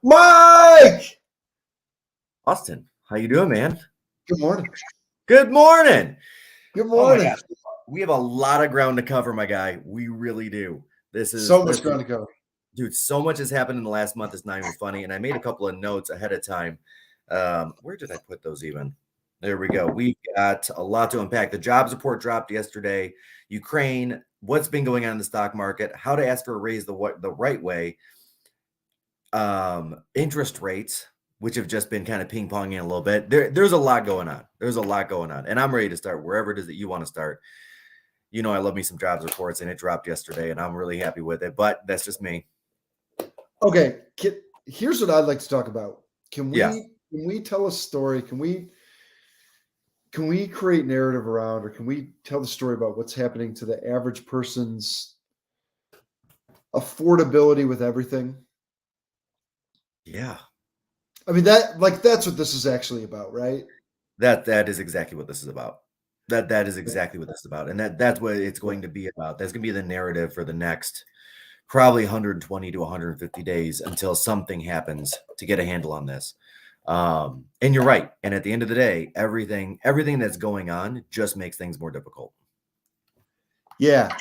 Mike! Austin, how you doing, man? Good morning. Good morning. Good Oh my morning. gosh, we have a lot of ground to cover, my guy. We really do. So much ground to cover. Dude, so much has happened in the last month. It's not even funny. And I made a couple of notes ahead of time. Where did I put those even? There we go. We've got a lot to unpack. The jobs report dropped yesterday. Ukraine, what's been going on in the stock market, how to ask for a raise the right way, interest rates, which have just been kind of ping-ponging a little bit. There's a lot going on. And I'm ready to start wherever it is that you want to start. You know, I love me some jobs reports, and it dropped yesterday, and I'm really happy with it, but that's just me. Okay, here's what I'd like to talk about. Can we Yeah. can we tell a story? Can we create narrative around, or can we tell the story about what's happening to the average person's affordability with everything? Yeah. I mean, that's what this is actually about, right? That is exactly what this is about. That is exactly what this is about. And that's what it's going to be about. That's going to be the narrative for the next probably 120 to 150 days until something happens to get a handle on this. And you're right. And at the end of the day, everything that's going on just makes things more difficult. Yeah.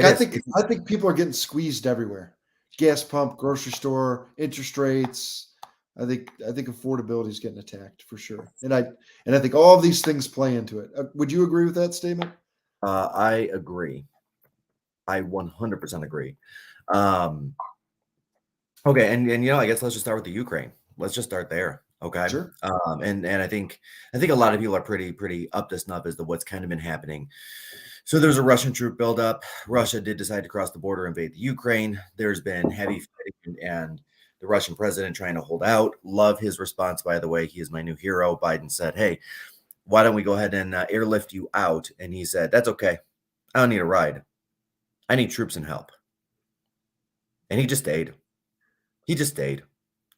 I think people are getting squeezed everywhere. Gas pump, grocery store, interest rates. I think affordability is getting attacked for sure. And I think all of these things play into it. Would you agree with that statement? I agree. I 100% agree. Okay, and I guess let's just start with the Ukraine. Let's just start there. Okay. Sure. And I think a lot of people are pretty up to snuff as to what's kind of been happening. So there's a Russian troop buildup. Russia did decide to cross the border and invade the Ukraine. There's been heavy fighting and the Russian president trying to hold out. Love his response, by the way. He is my new hero. Biden said, "Hey, why don't we go ahead and airlift you out?" And he said, "That's okay. I don't need a ride. I need troops and help." And he just stayed.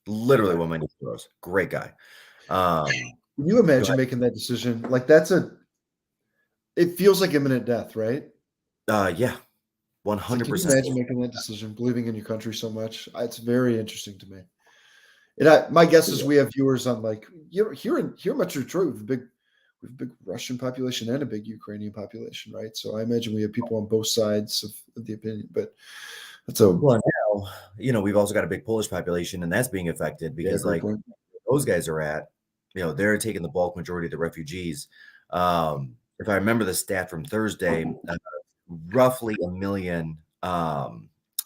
Literally one of my new heroes. Great guy. Can you imagine making that decision? Like it feels like imminent death, right? Yeah, 100%. Can you imagine making that decision, believing in your country so much? It's very interesting to me. And my guess is we have viewers on here in Metro Detroit, we have a big Russian population and a big Ukrainian population, right? So I imagine we have people on both sides of the opinion. But that's well, now, we've also got a big Polish population, and that's being affected because those guys are at, they're taking the bulk majority of the refugees. If I remember the stat from Thursday, roughly a million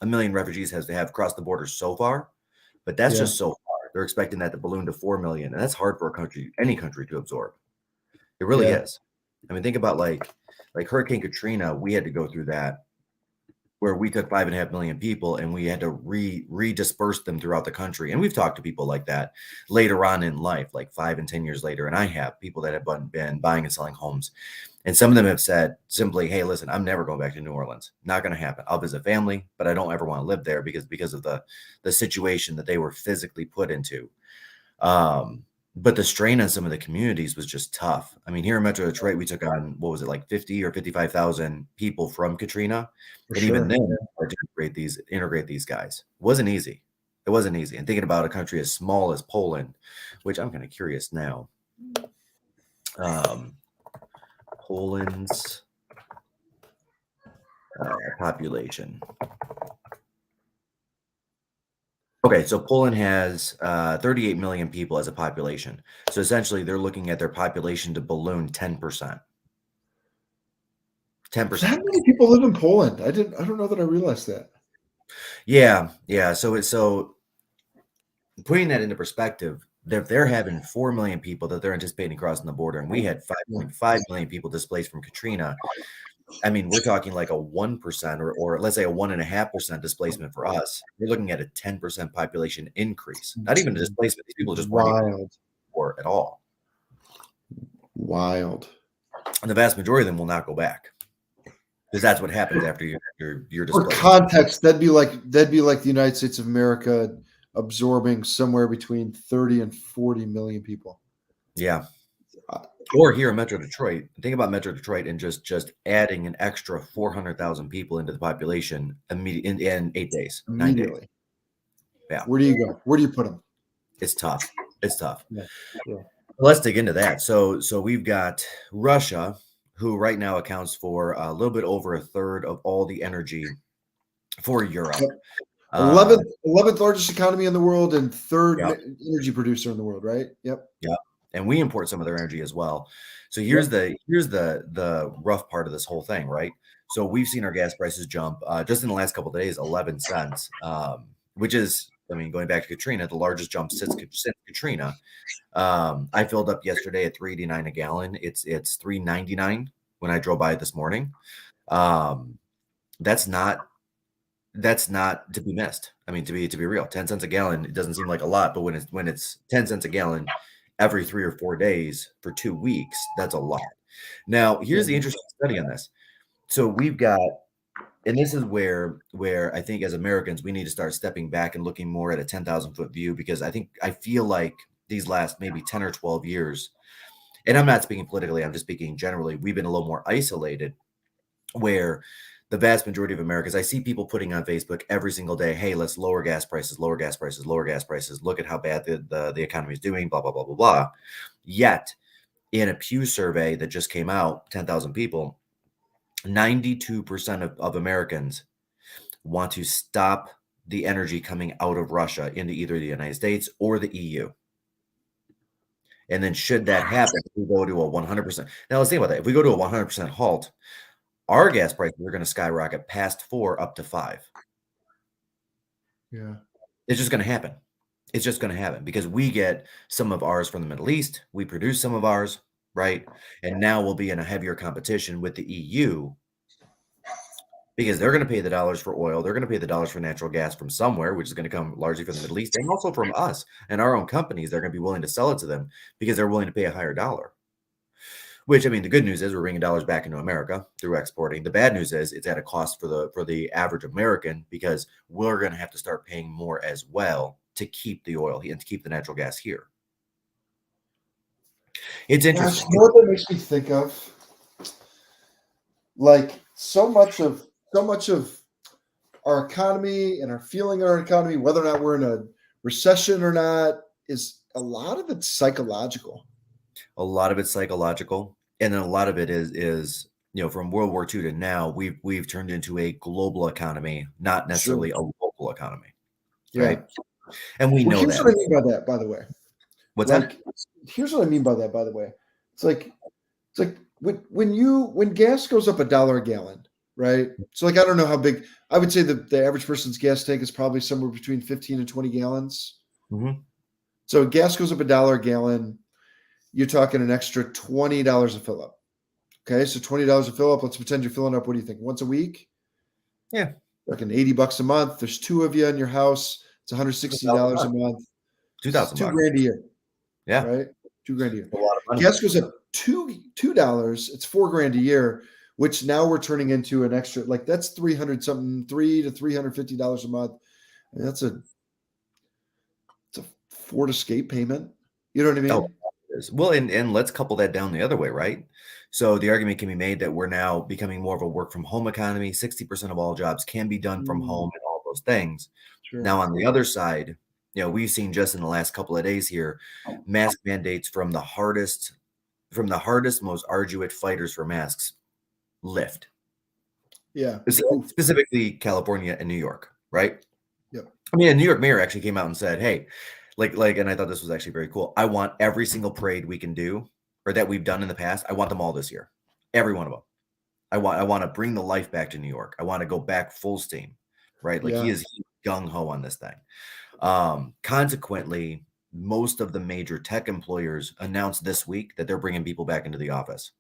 refugees have crossed the border so far, but that's just so far. They're expecting that to balloon to 4 million, and that's hard for any country to absorb. It really is. I mean, think about like Hurricane Katrina. We had to go through that, where we took 5.5 million people and we had to redisperse them throughout the country. And we've talked to people like that later on in life, like 5 and 10 years later. And I have people that have been buying and selling homes. And some of them have said simply, "Hey, listen, I'm never going back to New Orleans. Not going to happen. I'll visit family, but I don't ever want to live there because of the situation that they were physically put into." But the strain on some of the communities was just tough. I mean, here in Metro Detroit, we took on, what was it, like 50 or 55,000 people from Katrina. Even then, to integrate these guys wasn't easy. It wasn't easy. And thinking about a country as small as Poland, which I'm kind of curious now. Poland's population. Okay, so Poland has 38 million people as a population. So essentially, they're looking at their population to balloon 10%. 10%. How many people live in Poland? I don't know that I realized that. Yeah. So putting that into perspective, if they're having 4 million people that they're anticipating crossing the border, and we had 5.5 million people displaced from Katrina, I mean, we're talking like a 1% or let's say a 1.5% displacement for us. We're looking at a 10% population increase. Not even a displacement. These people just weren't for at all. Wild. And the vast majority of them will not go back, because that's what happens after you're displaced. For context, that'd be like the United States of America absorbing somewhere between 30 and 40 million people. Yeah. Or here in Metro Detroit, think about Metro Detroit and just adding an extra 400,000 people into the population in 8 days, 9 days. Immediately. Yeah. Where do you go? Where do you put them? It's tough. It's tough. Yeah. Yeah. Let's dig into that. So we've got Russia, who right now accounts for a little bit over a third of all the energy for Europe. Yep. 11th largest economy in the world and third Yeah. energy producer in the world, right? Yep. Yeah. And we import some of their energy as well. So Yep. here's the rough part of this whole thing, right? So we've seen our gas prices jump just in the last couple of days, 11 cents, which is, I mean, going back to Katrina, the largest jump since Katrina. I filled up yesterday at $3.89 a gallon. It's $3.99 when I drove by this morning. That's not to be missed. I mean, to be real, 10 cents a gallon, it doesn't seem like a lot, but when it's 10 cents a gallon every 3 or 4 days for 2 weeks, that's a lot. Now, here's the interesting study on this. So we've got, and this is where I think as Americans, we need to start stepping back and looking more at a 10,000-foot view, because I feel like these last maybe 10 or 12 years, and I'm not speaking politically, I'm just speaking generally, we've been a little more isolated, where the vast majority of Americans, I see people putting on Facebook every single day, hey, let's lower gas prices, lower gas prices, lower gas prices. Look at how bad the economy is doing, blah, blah, blah, blah, blah. Yet, in a Pew survey that just came out, 10,000 people, 92% of Americans want to stop the energy coming out of Russia into either the United States or the EU. And then should that happen, we go to a 100%. Now, let's think about that. If we go to a 100% halt, our gas prices are going to skyrocket past 4 up to 5. Yeah. It's just going to happen. It's just going to happen because we get some of ours from the Middle East. We produce some of ours, right? And now we'll be in a heavier competition with the EU because they're going to pay the dollars for oil. They're going to pay the dollars for natural gas from somewhere, which is going to come largely from the Middle East and also from us and our own companies. They're going to be willing to sell it to them because they're willing to pay a higher dollar. Which, I mean, the good news is we're bringing dollars back into America through exporting. The bad news is it's at a cost for the average American because we're going to have to start paying more as well to keep the oil and to keep the natural gas here. It's interesting. You know what that makes me think of? Like so much of our economy and our feeling of our economy, whether or not we're in a recession or not, is a lot of it's psychological. A lot of it's psychological, and then a lot of it is from World War II to now, we've turned into a global economy, not necessarily a local economy, right? And we know here's that. What I mean by that, by the way. What's that? Here's what I mean by that, by the way. It's like when gas goes up $1 a gallon, right? So I don't know how big. I would say the average person's gas tank is probably somewhere between 15 and 20 gallons. Mm-hmm. So gas goes up $1 a gallon. You're talking an extra $20 a fill up. Okay, so $20 a fill up. Let's pretend you're filling up. What do you think? Once a week? Yeah, like $80 a month. There's 2 of you in your house. It's $160 a month. $2,000. $2,000 a year. Yeah, right. $2,000 a year. A lot of money. Gas goes up $2. It's $4,000 a year, which now we're turning into an extra. Like that's $300 something, $300 to $350 a month. And it's a Ford Escape payment. You know what I mean? Oh, well, and let's couple that down the other way, right? So the argument can be made that we're now becoming more of a work from home economy. 60% of all jobs can be done from home and all those things. Sure. Now, on the other side, we've seen just in the last couple of days here, mask mandates from the hardest, most arduous fighters for masks lift. Yeah. Specifically California and New York, right? Yep. I mean, a New York mayor actually came out and said, hey, like, and I thought this was actually very cool. I want every single parade we can do or that we've done in the past. I want them all this year. Every one of them. I want to bring the life back to New York. I want to go back full steam, right? Like he is gung-ho on this thing. Consequently, most of the major tech employers announced this week that they're bringing people back into the office.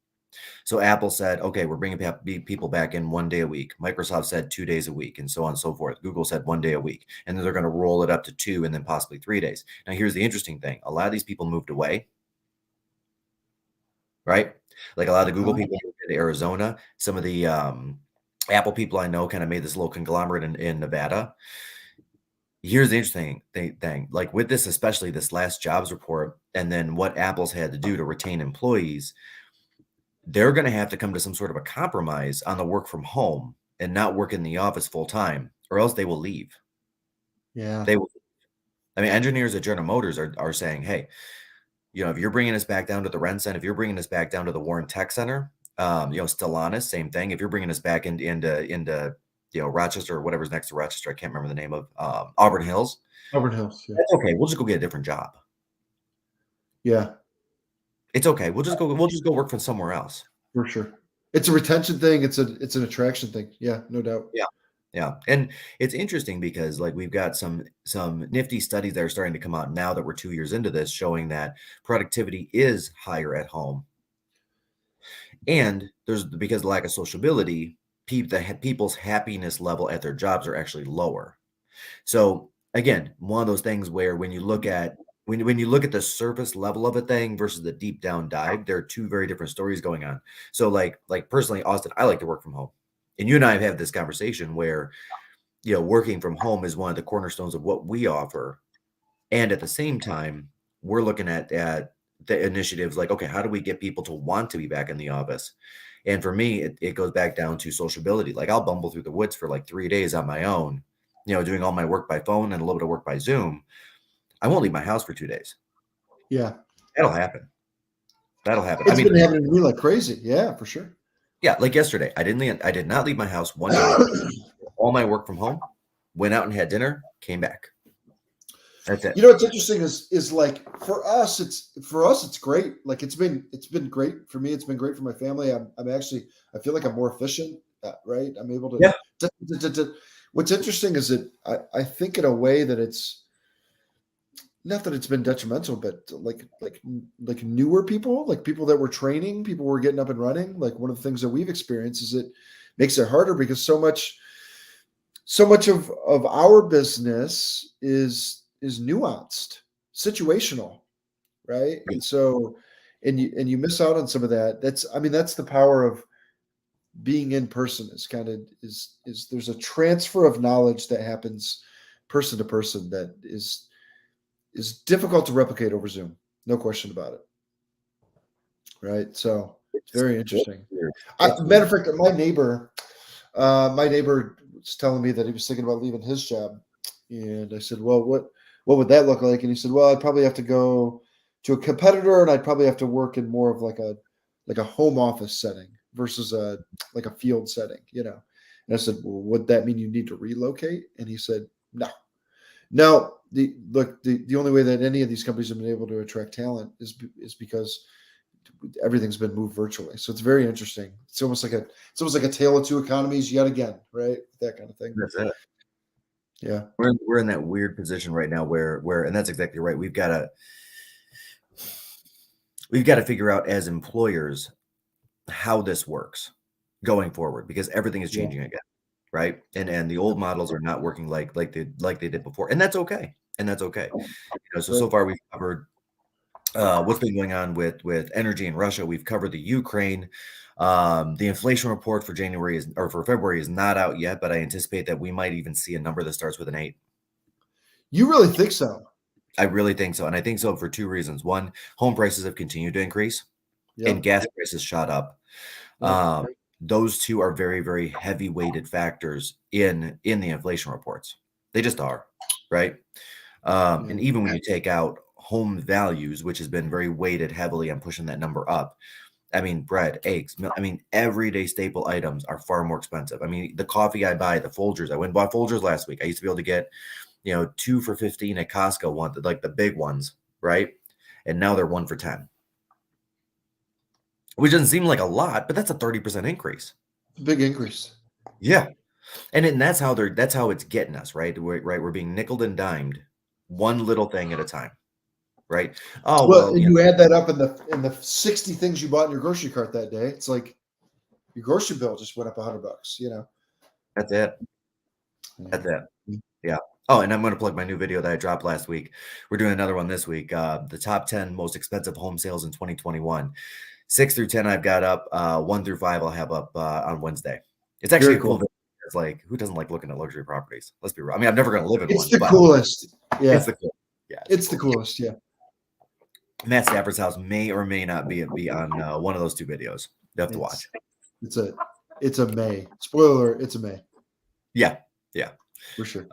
So Apple said, okay, we're bringing people back in 1 day a week. Microsoft said 2 days a week and so on and so forth. Google said 1 day a week. And then they're going to roll it up to 2 and then possibly 3 days. Now, here's the interesting thing. A lot of these people moved away, right? Like a lot of the Google people moved to Arizona. Some of the Apple people I know kind of made this little conglomerate in Nevada. Here's the interesting thing. Like with this, especially this last jobs report, and then what Apple's had to do to retain employees, they're going to have to come to some sort of a compromise on the work from home and not work in the office full time, or else they will leave. Yeah. They will. I mean, engineers at General Motors are saying, hey, if you're bringing us back down to the Renson, if you're bringing us back down to the Warren Tech Center, Stellantis, same thing. If you're bringing us back into Rochester or whatever's next to Rochester, I can't remember the name of Auburn Hills. Auburn Hills, yeah. That's okay. We'll just go get a different job. Yeah, it's okay. We'll just go work for somewhere else. For sure, it's a retention thing. It's an attraction thing. Yeah, no doubt. Yeah, and it's interesting because like we've got some nifty studies that are starting to come out now that we're 2 years into this, showing that productivity is higher at home. And because of the lack of sociability, people's happiness level at their jobs are actually lower. So again, one of those things where when you look at the surface level of a thing versus the deep down dive, there are two very different stories going on. So like personally, Austin, I like to work from home. And you and I have had this conversation where, working from home is one of the cornerstones of what we offer. And at the same time, we're looking at the initiatives like, okay, how do we get people to want to be back in the office? And for me, it goes back down to sociability. Like I'll bumble through the woods for like 3 days on my own, doing all my work by phone and a little bit of work by Zoom. I won't leave my house for 2 days. Yeah. That'll happen. It's been happening to me like crazy. Yeah, for sure. Yeah, like yesterday, I did not leave my house one day. All my work from home, went out and had dinner, came back. That's it. What's interesting is like for us, it's great. Like it's been great for me. It's been great for my family. I feel like I'm more efficient, right? I'm able to. Yeah. What's interesting is that I think in a way that it's not that it's been detrimental, but like newer people, like people that we're training, people who are getting up and running. Like one of the things that we've experienced is it makes it harder because so much of our business is nuanced, situational, right? And so, and you miss out on some of that. That's the power of being in person. Is there's a transfer of knowledge that happens person to person that is difficult to replicate over Zoom. No question about it. Right. So it's very interesting. Matter of fact, my neighbor was telling me that he was thinking about leaving his job. And I said, well, what would that look like? And he said, well, I'd probably have to go to a competitor and I'd probably have to work in more of like a home office setting versus a field setting, And I said, well, would that mean you need to relocate? And he said, no. Now, the only way that any of these companies have been able to attract talent is because everything's been moved virtually. So it's very interesting. It's almost like a tale of two economies yet again, right? That kind of thing. That's it. Yeah, we're in that weird position right now where and that's exactly right. We've got to figure out as employers how this works going forward because everything is changing again. Right. And the old models are not working like they did before. And that's okay. So far we've covered what's been going on with energy in Russia. We've covered the Ukraine. The inflation report for for February is not out yet, but I anticipate that we might even see a number that starts with an 8. You really think so? I really think so. And I think so for two reasons. One, home prices have continued to increase and gas prices shot up. Those two are very, very heavy weighted factors in the inflation reports. They just are, right? And even when you take out home values, which has been very weighted heavily on pushing that number up, I mean, bread, eggs, milk, everyday staple items are far more expensive. The coffee I buy, the Folgers, I went and bought Folgers last week. I used to be able to get, 2 for $15 at Costco, like the big ones, right? And now they're 1 for $10. Which doesn't seem like a lot, but that's a 30% increase. Big increase. Yeah. And that's how it's getting us, right? We're being nickeled and dimed one little thing at a time. Right. Oh, well, you add that up in the 60 things you bought in your grocery cart that day. It's like your grocery bill just went up $100, That's it. That's it. Yeah. Oh, and I'm going to plug my new video that I dropped last week. We're doing another one this week. The top 10 most expensive home sales in 2021. 6 through 10 I've got up. 1 through 5 I'll have up on Wednesday. It's actually a cool video. It's like, who doesn't like looking at luxury properties? Let's be real. I'm never going to live in one. It's the coolest. Yeah. It's the coolest. Yeah. It's the coolest. Yeah. Matt Stafford's house may or may not be on one of those two videos. You have to watch. It's a May. Spoiler, it's a May. Yeah. For sure.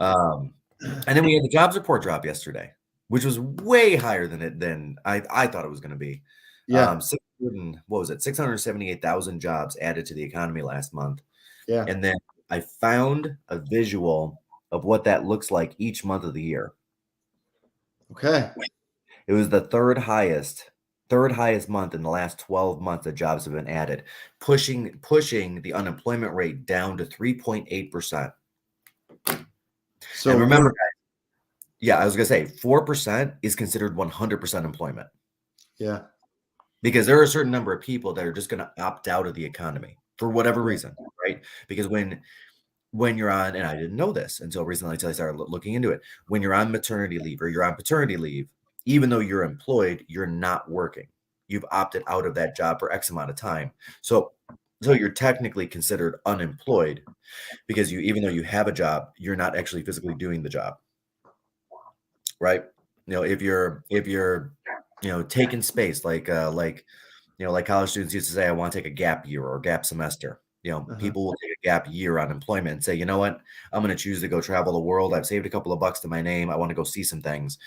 And then we had the jobs report drop yesterday, which was way higher than I thought it was going to be. Yeah. 678,000 jobs added to the economy last month. Yeah. And then I found a visual of what that looks like each month of the year. Okay. It was the third highest month in the last 12 months that jobs have been added, pushing the unemployment rate down to 3.8%. So And remember, yeah, I was going to say 4% is considered 100% employment. Yeah. Because there are a certain number of people that are just going to opt out of the economy for whatever reason, right? Because when you're on, and I didn't know this until recently, until I started looking into it, when you're on maternity leave or you're on paternity leave, even though you're employed, you're not working. You've opted out of that job for X amount of time. So you're technically considered unemployed because even though you have a job, you're not actually physically doing the job. Right? If you're taking space, like college students used to say, I want to take a gap year or a gap semester. People will take a gap year on employment and say, you know what, I'm going to choose to go travel the world. I've saved a couple of bucks to my name. I want to go see some things.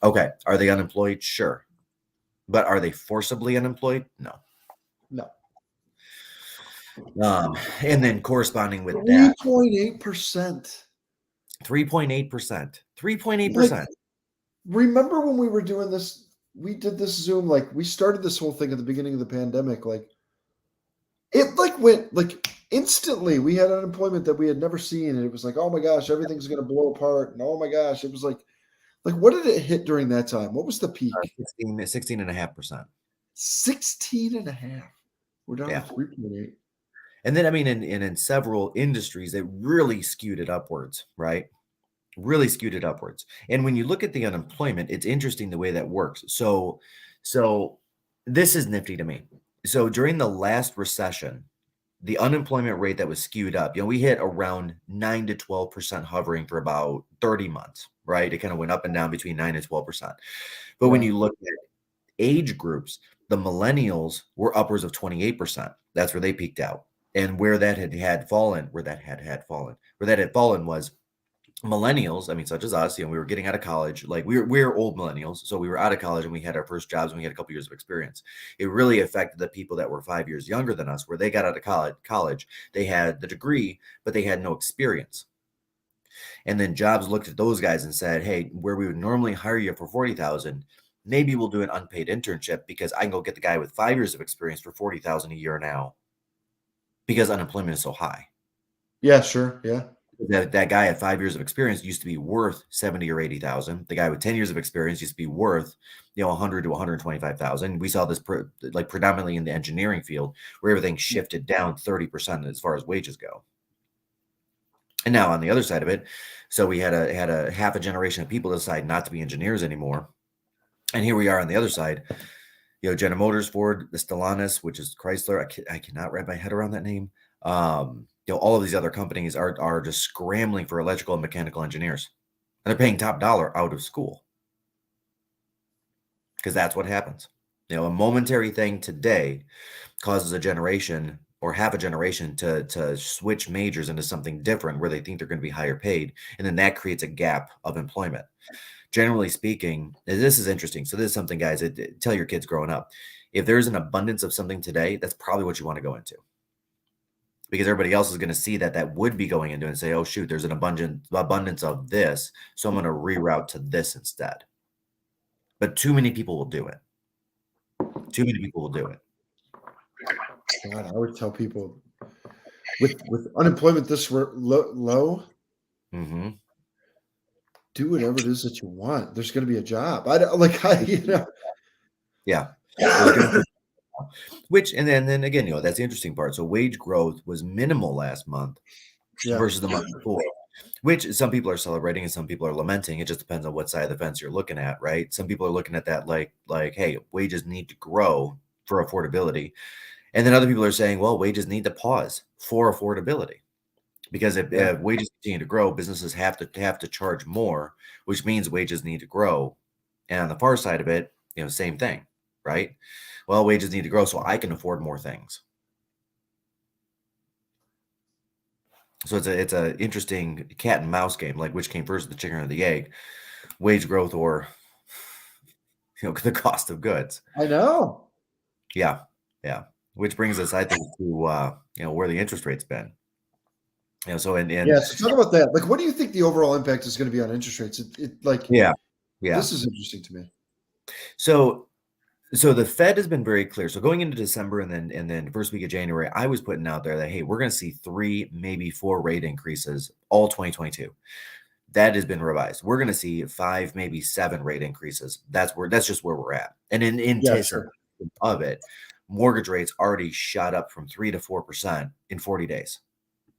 Okay. Are they unemployed? Sure. But are they forcibly unemployed? No. And then corresponding with that, 3.8%. 3.8%. 3.8%. Remember when we were doing this? We did this Zoom, like we started this whole thing at the beginning of the pandemic. Like it went instantly. We had unemployment that we had never seen, and it was like, oh my gosh, everything's gonna blow apart. And oh my gosh, it was like what did it hit during that time? What was the peak? 16.5%. 16.5. We're down to 3.8. And then, I mean, in several industries, it really skewed it upwards, right? Really skewed it upwards. And when you look at the unemployment, it's interesting the way that works. So this is nifty to me. So during the last recession, the unemployment rate that was skewed up, we hit around 9 to 12% hovering for about 30 months, right? It kind of went up and down between 9 and 12%. But when you look at age groups, the millennials were upwards of 28%. That's where they peaked out. And where that had fallen was millennials, I mean, such as us, we were getting out of college, like we're old millennials. So we were out of college and we had our first jobs and we had a couple years of experience. It really affected the people that were 5 years younger than us, where they got out of college, they had the degree, but they had no experience. And then jobs looked at those guys and said, hey, where we would normally hire you for 40,000, maybe we'll do an unpaid internship because I can go get the guy with 5 years of experience for 40,000 a year now because unemployment is so high. Yeah, sure. Yeah. That guy at 5 years of experience used to be worth 70 or 80,000. The guy with 10 years of experience used to be worth, 100 to 125,000. We saw this predominantly in the engineering field, where everything shifted down 30% as far as wages go. And now on the other side of it, so we had a half a generation of people decide not to be engineers anymore. And here we are on the other side, General Motors, Ford, the Stellantis, which is Chrysler. I cannot wrap my head around that name. All of these other companies are just scrambling for electrical and mechanical engineers. And they're paying top dollar out of school. Because that's what happens. A momentary thing today causes a generation or half a generation to switch majors into something different where they think they're going to be higher paid. And then that creates a gap of employment. Generally speaking, this is interesting. So this is something, guys, tell your kids growing up. If there's an abundance of something today, that's probably what you want to go into. Because everybody else is going to see that would be going into and say, oh, shoot, there's an abundance of this. So I'm going to reroute to this instead. But too many people will do it. Too many people will do it. God, I would tell people with unemployment this low, do whatever it is that you want. There's going to be a job. Yeah. Which, and then again, that's the interesting part. So wage growth was minimal last month versus the month before, which some people are celebrating and some people are lamenting. It just depends on what side of the fence you're looking at, right? Some people are looking at that like, hey, wages need to grow for affordability. And then other people are saying, well, wages need to pause for affordability. Because if wages continue to grow, businesses have to charge more, which means wages need to grow. And on the far side of it, same thing, right? Well, wages need to grow so I can afford more things. So it's a interesting cat and mouse game, like which came first, the chicken or the egg, wage growth or the cost of goods. I know. Yeah, yeah. Which brings us, I think, to where the interest rate's been. So Yeah. So talk about that. Like, what do you think the overall impact is going to be on interest rates? yeah, This is interesting to me. So the Fed has been very clear. So going into December and then first week of January, I was putting out there that hey, we're going to see 3, maybe 4 rate increases all 2022. That has been revised. We're going to see 5, maybe 7 rate increases. That's just where we're at. And in Yeah, anticipation sure. of it, mortgage rates already shot up from 3 to 4% in 40 days.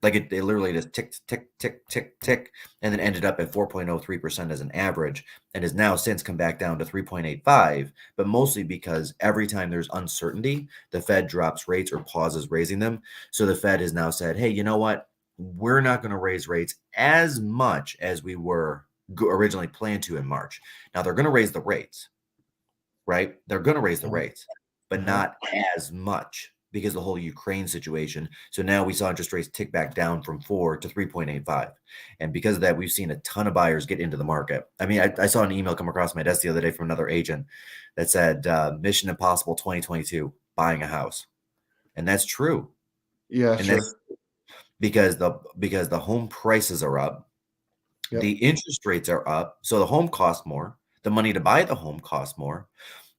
Like it literally just ticked, tick, tick, tick, tick, and then ended up at 4.03% as an average, and has now since come back down to 3.85. But mostly because every time there's uncertainty, the Fed drops rates or pauses raising them. So the Fed has now said, "Hey, you know what? We're not going to raise rates as much as we were originally planned to in March. Now they're going to raise the rates, right? They're going to raise the rates, but not as much." Because the whole Ukraine situation. So now we saw interest rates tick back down from 4 to 3.85. And because of that, we've seen a ton of buyers get into the market. I mean, I saw an email come across my desk the other day from another agent that said, Mission Impossible 2022, buying a house. And that's true. Yeah, And sure. that's because the home prices are up. Yep. The interest rates are up. So the home costs more. The money to buy the home costs more.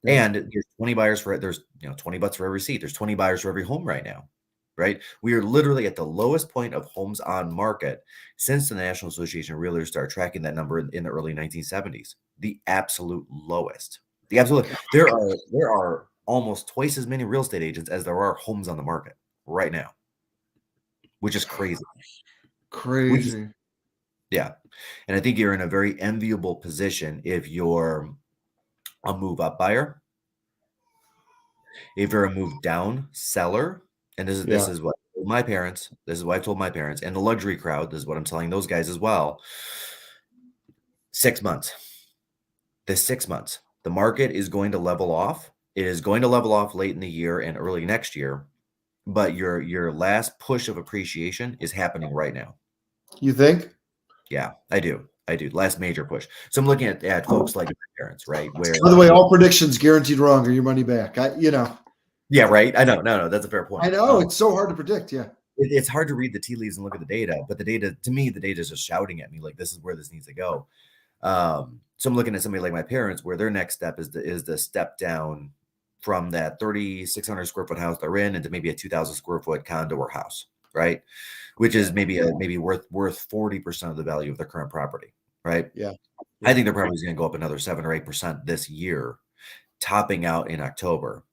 Yep. And there's 20 buyers for it. There's 20 bucks for every seat. There's 20 buyers for every home right now, right? We are literally at the lowest point of homes on market since the National Association of Realtors started tracking that number in the early 1970s. The absolute lowest. The absolute. There are almost twice as many real estate agents as there are homes on the market right now, which is crazy. Crazy. Yeah. And I think you're in a very enviable position if you're a move up buyer. If you're a move down seller, and this is what my parents, this is what I've told my parents, and the luxury crowd, this is what I'm telling those guys as well. 6 months. This 6 months. The market is going to level off. It is going to level off late in the year and early next year, but your last push of appreciation is happening right now. You think? Yeah, I do. I do. Last major push. So I'm looking at folks like my parents, right? Where By the way, all predictions guaranteed wrong or your money back. Yeah, right. I know. No, that's a fair point. I know it's so hard to predict. Yeah. It's hard to read the tea leaves and look at the data, but the data, to me, the data is just shouting at me like this is where this needs to go. So I'm looking at somebody like my parents, where their next step is the step down from that 3,600 square foot house they're in into maybe a 2,000 square foot condo or house, right? Which is maybe worth 40% of the value of their current property, right? Yeah. I think their property is going to go up another 7 or 8% this year, topping out in October.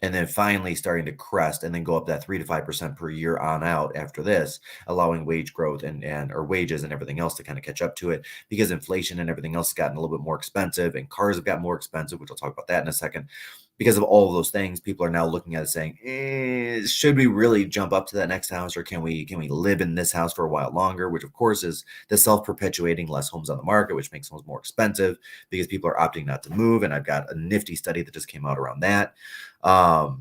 And then finally starting to crest and then go up that 3 to 5% per year on out after this, allowing wage growth or wages and everything else to kind of catch up to it, because inflation and everything else has gotten a little bit more expensive and cars have gotten more expensive, which I'll talk about that in a second. Because of all of those things, people are now looking at it saying, should we really jump up to that next house, or can we live in this house for a while longer? Which of course is the self-perpetuating less homes on the market, which makes homes more expensive because people are opting not to move. And I've got a nifty study that just came out around that. And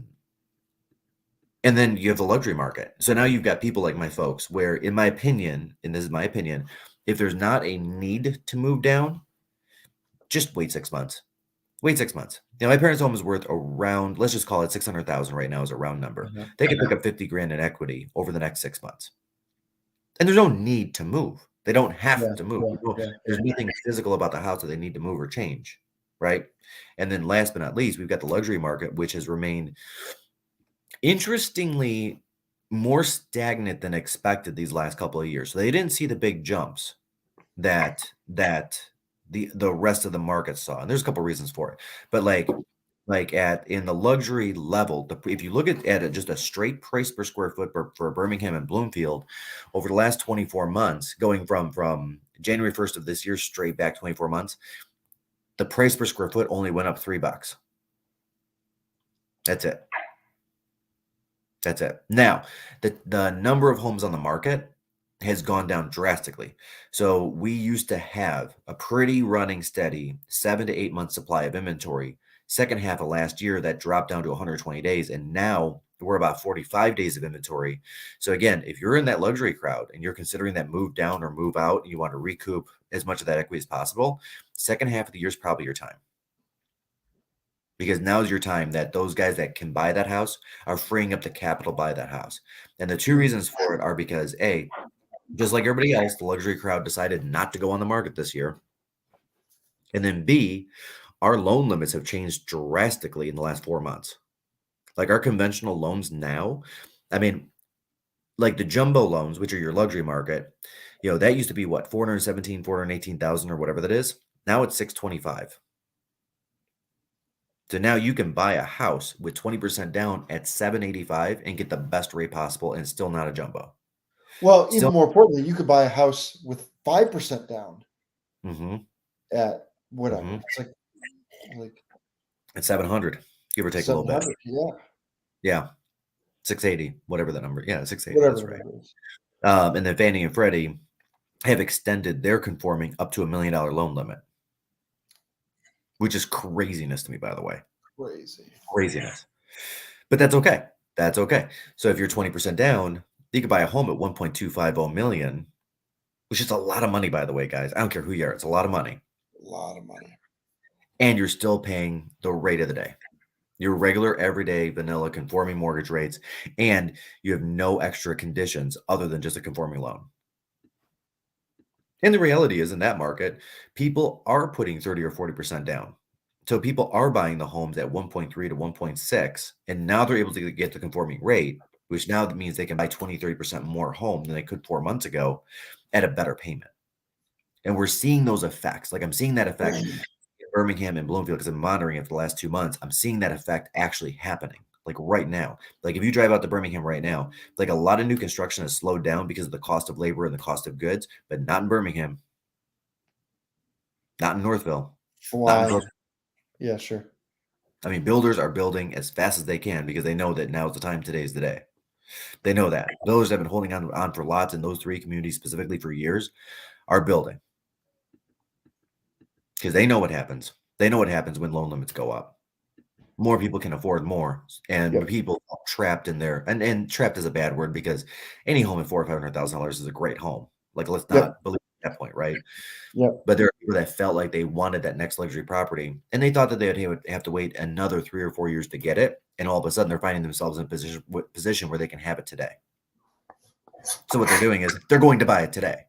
then you have the luxury market. So now you've got people like my folks where, in my opinion, and this is my opinion, if there's not a need to move down, just wait 6 months. Wait 6 months. My parents' home is worth around, let's just call it 600,000 right now as a round number. They could pick up 50 grand in equity over the next 6 months. And there's no need to move. They don't have to move. There's nothing physical about the house that they need to move or change, right? And then last but not least, we've got the luxury market, which has remained interestingly more stagnant than expected these last couple of years. So they didn't see the big jumps that the rest of the market saw. And there's a couple of reasons for it. But in the luxury level, if you look at just a straight price per square foot for Birmingham and Bloomfield over the last 24 months, going from January 1st of this year straight back 24 months, the price per square foot only went up $3. That's it. That's it. Now, the number of homes on the market has gone down drastically. So we used to have a pretty running steady 7 to 8 month supply of inventory. Second half of last year, that dropped down to 120 days. And now we're about 45 days of inventory. So again, if you're in that luxury crowd and you're considering that move down or move out, and you want to recoup as much of that equity as possible, second half of the year is probably your time. Because now's your time that those guys that can buy that house are freeing up the capital to buy that house. And the two reasons for it are because A, just like everybody else, the luxury crowd decided not to go on the market this year. And then B, our loan limits have changed drastically in the last 4 months. Like our conventional loans now, I mean, like the jumbo loans, which are your luxury market, that used to be what, 417, 418,000 or whatever that is. Now it's 625. So now you can buy a house with 20% down at 785 and get the best rate possible and still not a jumbo. Well, even more importantly, you could buy a house with 5% down at whatever. It's like at 700, give or take a little bit. Yeah. 680, whatever that number. Yeah, 680. That's right. And then Fannie and Freddie have extended their conforming up to $1 million loan limit, which is craziness to me, by the way. Craziness. But that's okay. That's okay. So if you're 20% down, you could buy a home at 1.250 million, which is a lot of money, by the way, guys. I don't care who you are. It's a lot of money. A lot of money. And you're still paying the rate of the day. Your regular, everyday, vanilla conforming mortgage rates, and you have no extra conditions other than just a conforming loan. And the reality is, in that market, people are putting 30 or 40% down. So people are buying the homes at 1.3 to 1.6, and now they're able to get the conforming rate, which now means they can buy 20, 30% more home than they could 4 months ago at a better payment. And we're seeing those effects. Like I'm seeing that effect in Birmingham and Bloomfield because I'm monitoring it for the last 2 months. I'm seeing that effect actually happening, like right now. Like if you drive out to Birmingham right now, like a lot of new construction has slowed down because of the cost of labor and the cost of goods, but not in Birmingham, not in Northville. Yeah, sure. I mean, builders are building as fast as they can because they know that now's the time, today's the day. They know that. Builders have been holding on for lots in those 3 communities specifically for years are building. Because they know what happens. They know what happens when loan limits go up. More people can afford more, and people trapped in there. And trapped is a bad word because any home at $400,000 or $500,000 is a great home. Like let's not believe that point, right? Yeah. But there are people that felt like they wanted that next luxury property, and they thought that they would have to wait another 3 or 4 years to get it, and all of a sudden they're finding themselves in a position where they can have it today. So what they're doing is they're going to buy it today.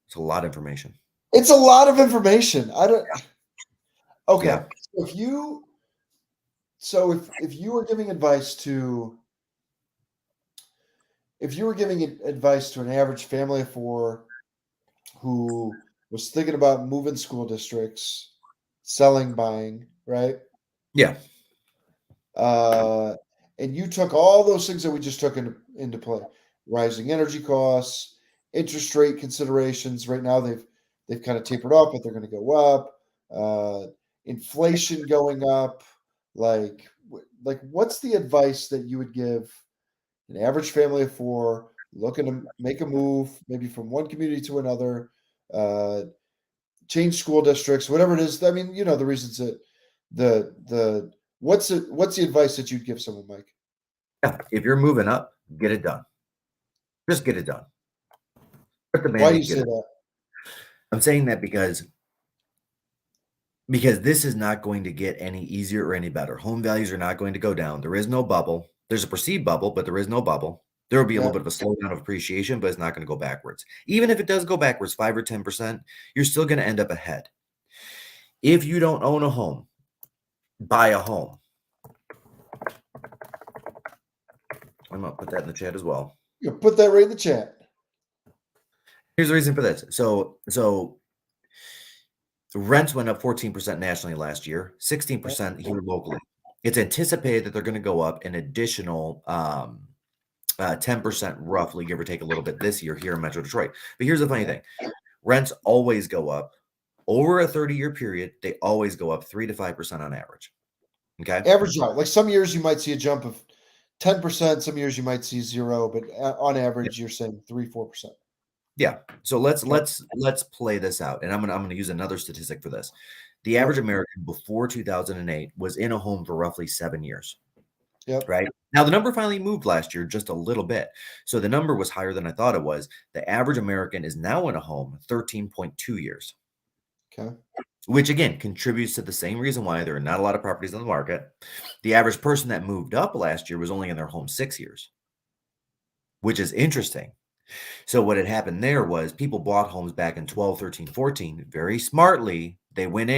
It's a lot of information. It's a lot of information. Okay. Yeah. If you were giving advice to an average family of 4 who was thinking about moving school districts, selling, buying, right? Yeah. And you took all those things that we just took into play: rising energy costs, interest rate considerations. Right now, they've kind of tapered off, but they're going to go up. Inflation going up. Like, what's the advice that you would give an average family of 4 looking to make a move, maybe from one community to another, change school districts, whatever it is? I mean, the reasons that what's the advice that you'd give someone, Mike? Yeah, if you're moving up, get it done. Just get it done. Why do you say that? I'm saying that because this is not going to get any easier or any better. Home values are not going to go down. There is no bubble. There's a perceived bubble, but there is no bubble. There will be a little bit of a slowdown of appreciation, but it's not going to go backwards. Even if it does go backwards 5 or 10%, you're still going to end up ahead. If you don't own a home, buy a home. I'm going to put that in the chat as well. You put that right in the chat. Here's the reason for this. So rents went up 14% nationally last year, 16% here locally. It's anticipated that they're going to go up an additional 10% roughly, give or take a little bit this year here in Metro Detroit. But here's the funny thing. Rents always go up. Over a 30-year period, they always go up 3 to 5% on average. Okay? Average out. Like some years you might see a jump of 10%, some years you might see 0, but on average you're saying 3-4%. Yeah. So let's play this out. And I'm gonna use another statistic for this. The average American before 2008 was in a home for roughly 7 years. Yep. Right. Now, the number finally moved last year just a little bit. So the number was higher than I thought it was. The average American is now in a home 13.2 years. Okay. Which again contributes to the same reason why there are not a lot of properties on the market. The average person that moved up last year was only in their home 6 years, which is interesting. So what had happened there was people bought homes back in 12, 13, 14 very smartly. They went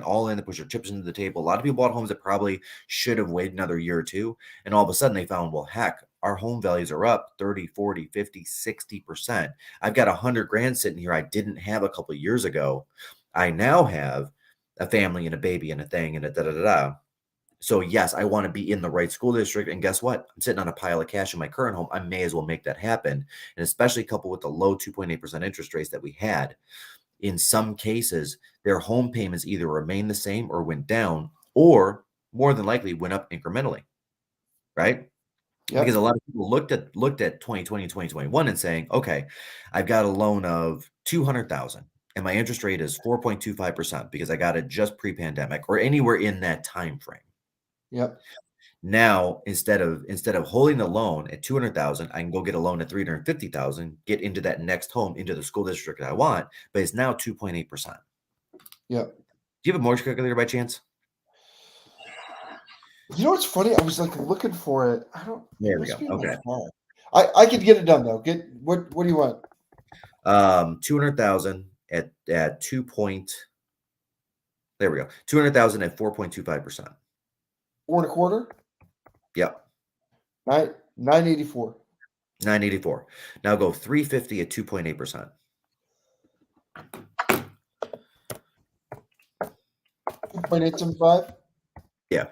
all in, they put their chips into the table. A lot of people bought homes that probably should have waited another year or two. And all of a sudden they found, well, heck, our home values are up 30, 40, 50, 60%. I've got 100 grand sitting here I didn't have a couple of years ago. I now have a family and a baby and a thing and a da-da-da-da. So yes, I want to be in the right school district. And guess what? I'm sitting on a pile of cash in my current home. I may as well make that happen. And especially coupled with the low 2.8% interest rates that we had, in some cases, their home payments either remained the same or went down, or more than likely went up incrementally, right? Yep. Because a lot of people looked at 2020, 2021 and saying, okay, I've got a loan of $200,000 and my interest rate is 4.25% because I got it just pre-pandemic or anywhere in that time frame. Yep. Now, instead of holding the loan at 200,000, I can go get a loan at 350,000, get into that next home into the school district that I want, but it's now 2.8%. Yep. Do you have a mortgage calculator by chance? You know what's funny? I was like looking for it. I don't. There we go. Okay. I could get it done though. What do you want? 200,000 at 2 point. There we go. 200,000 at 4.25%. 4.25. Yep. 984. 984. Now go 350 at 2.8%. 2.875. Yeah.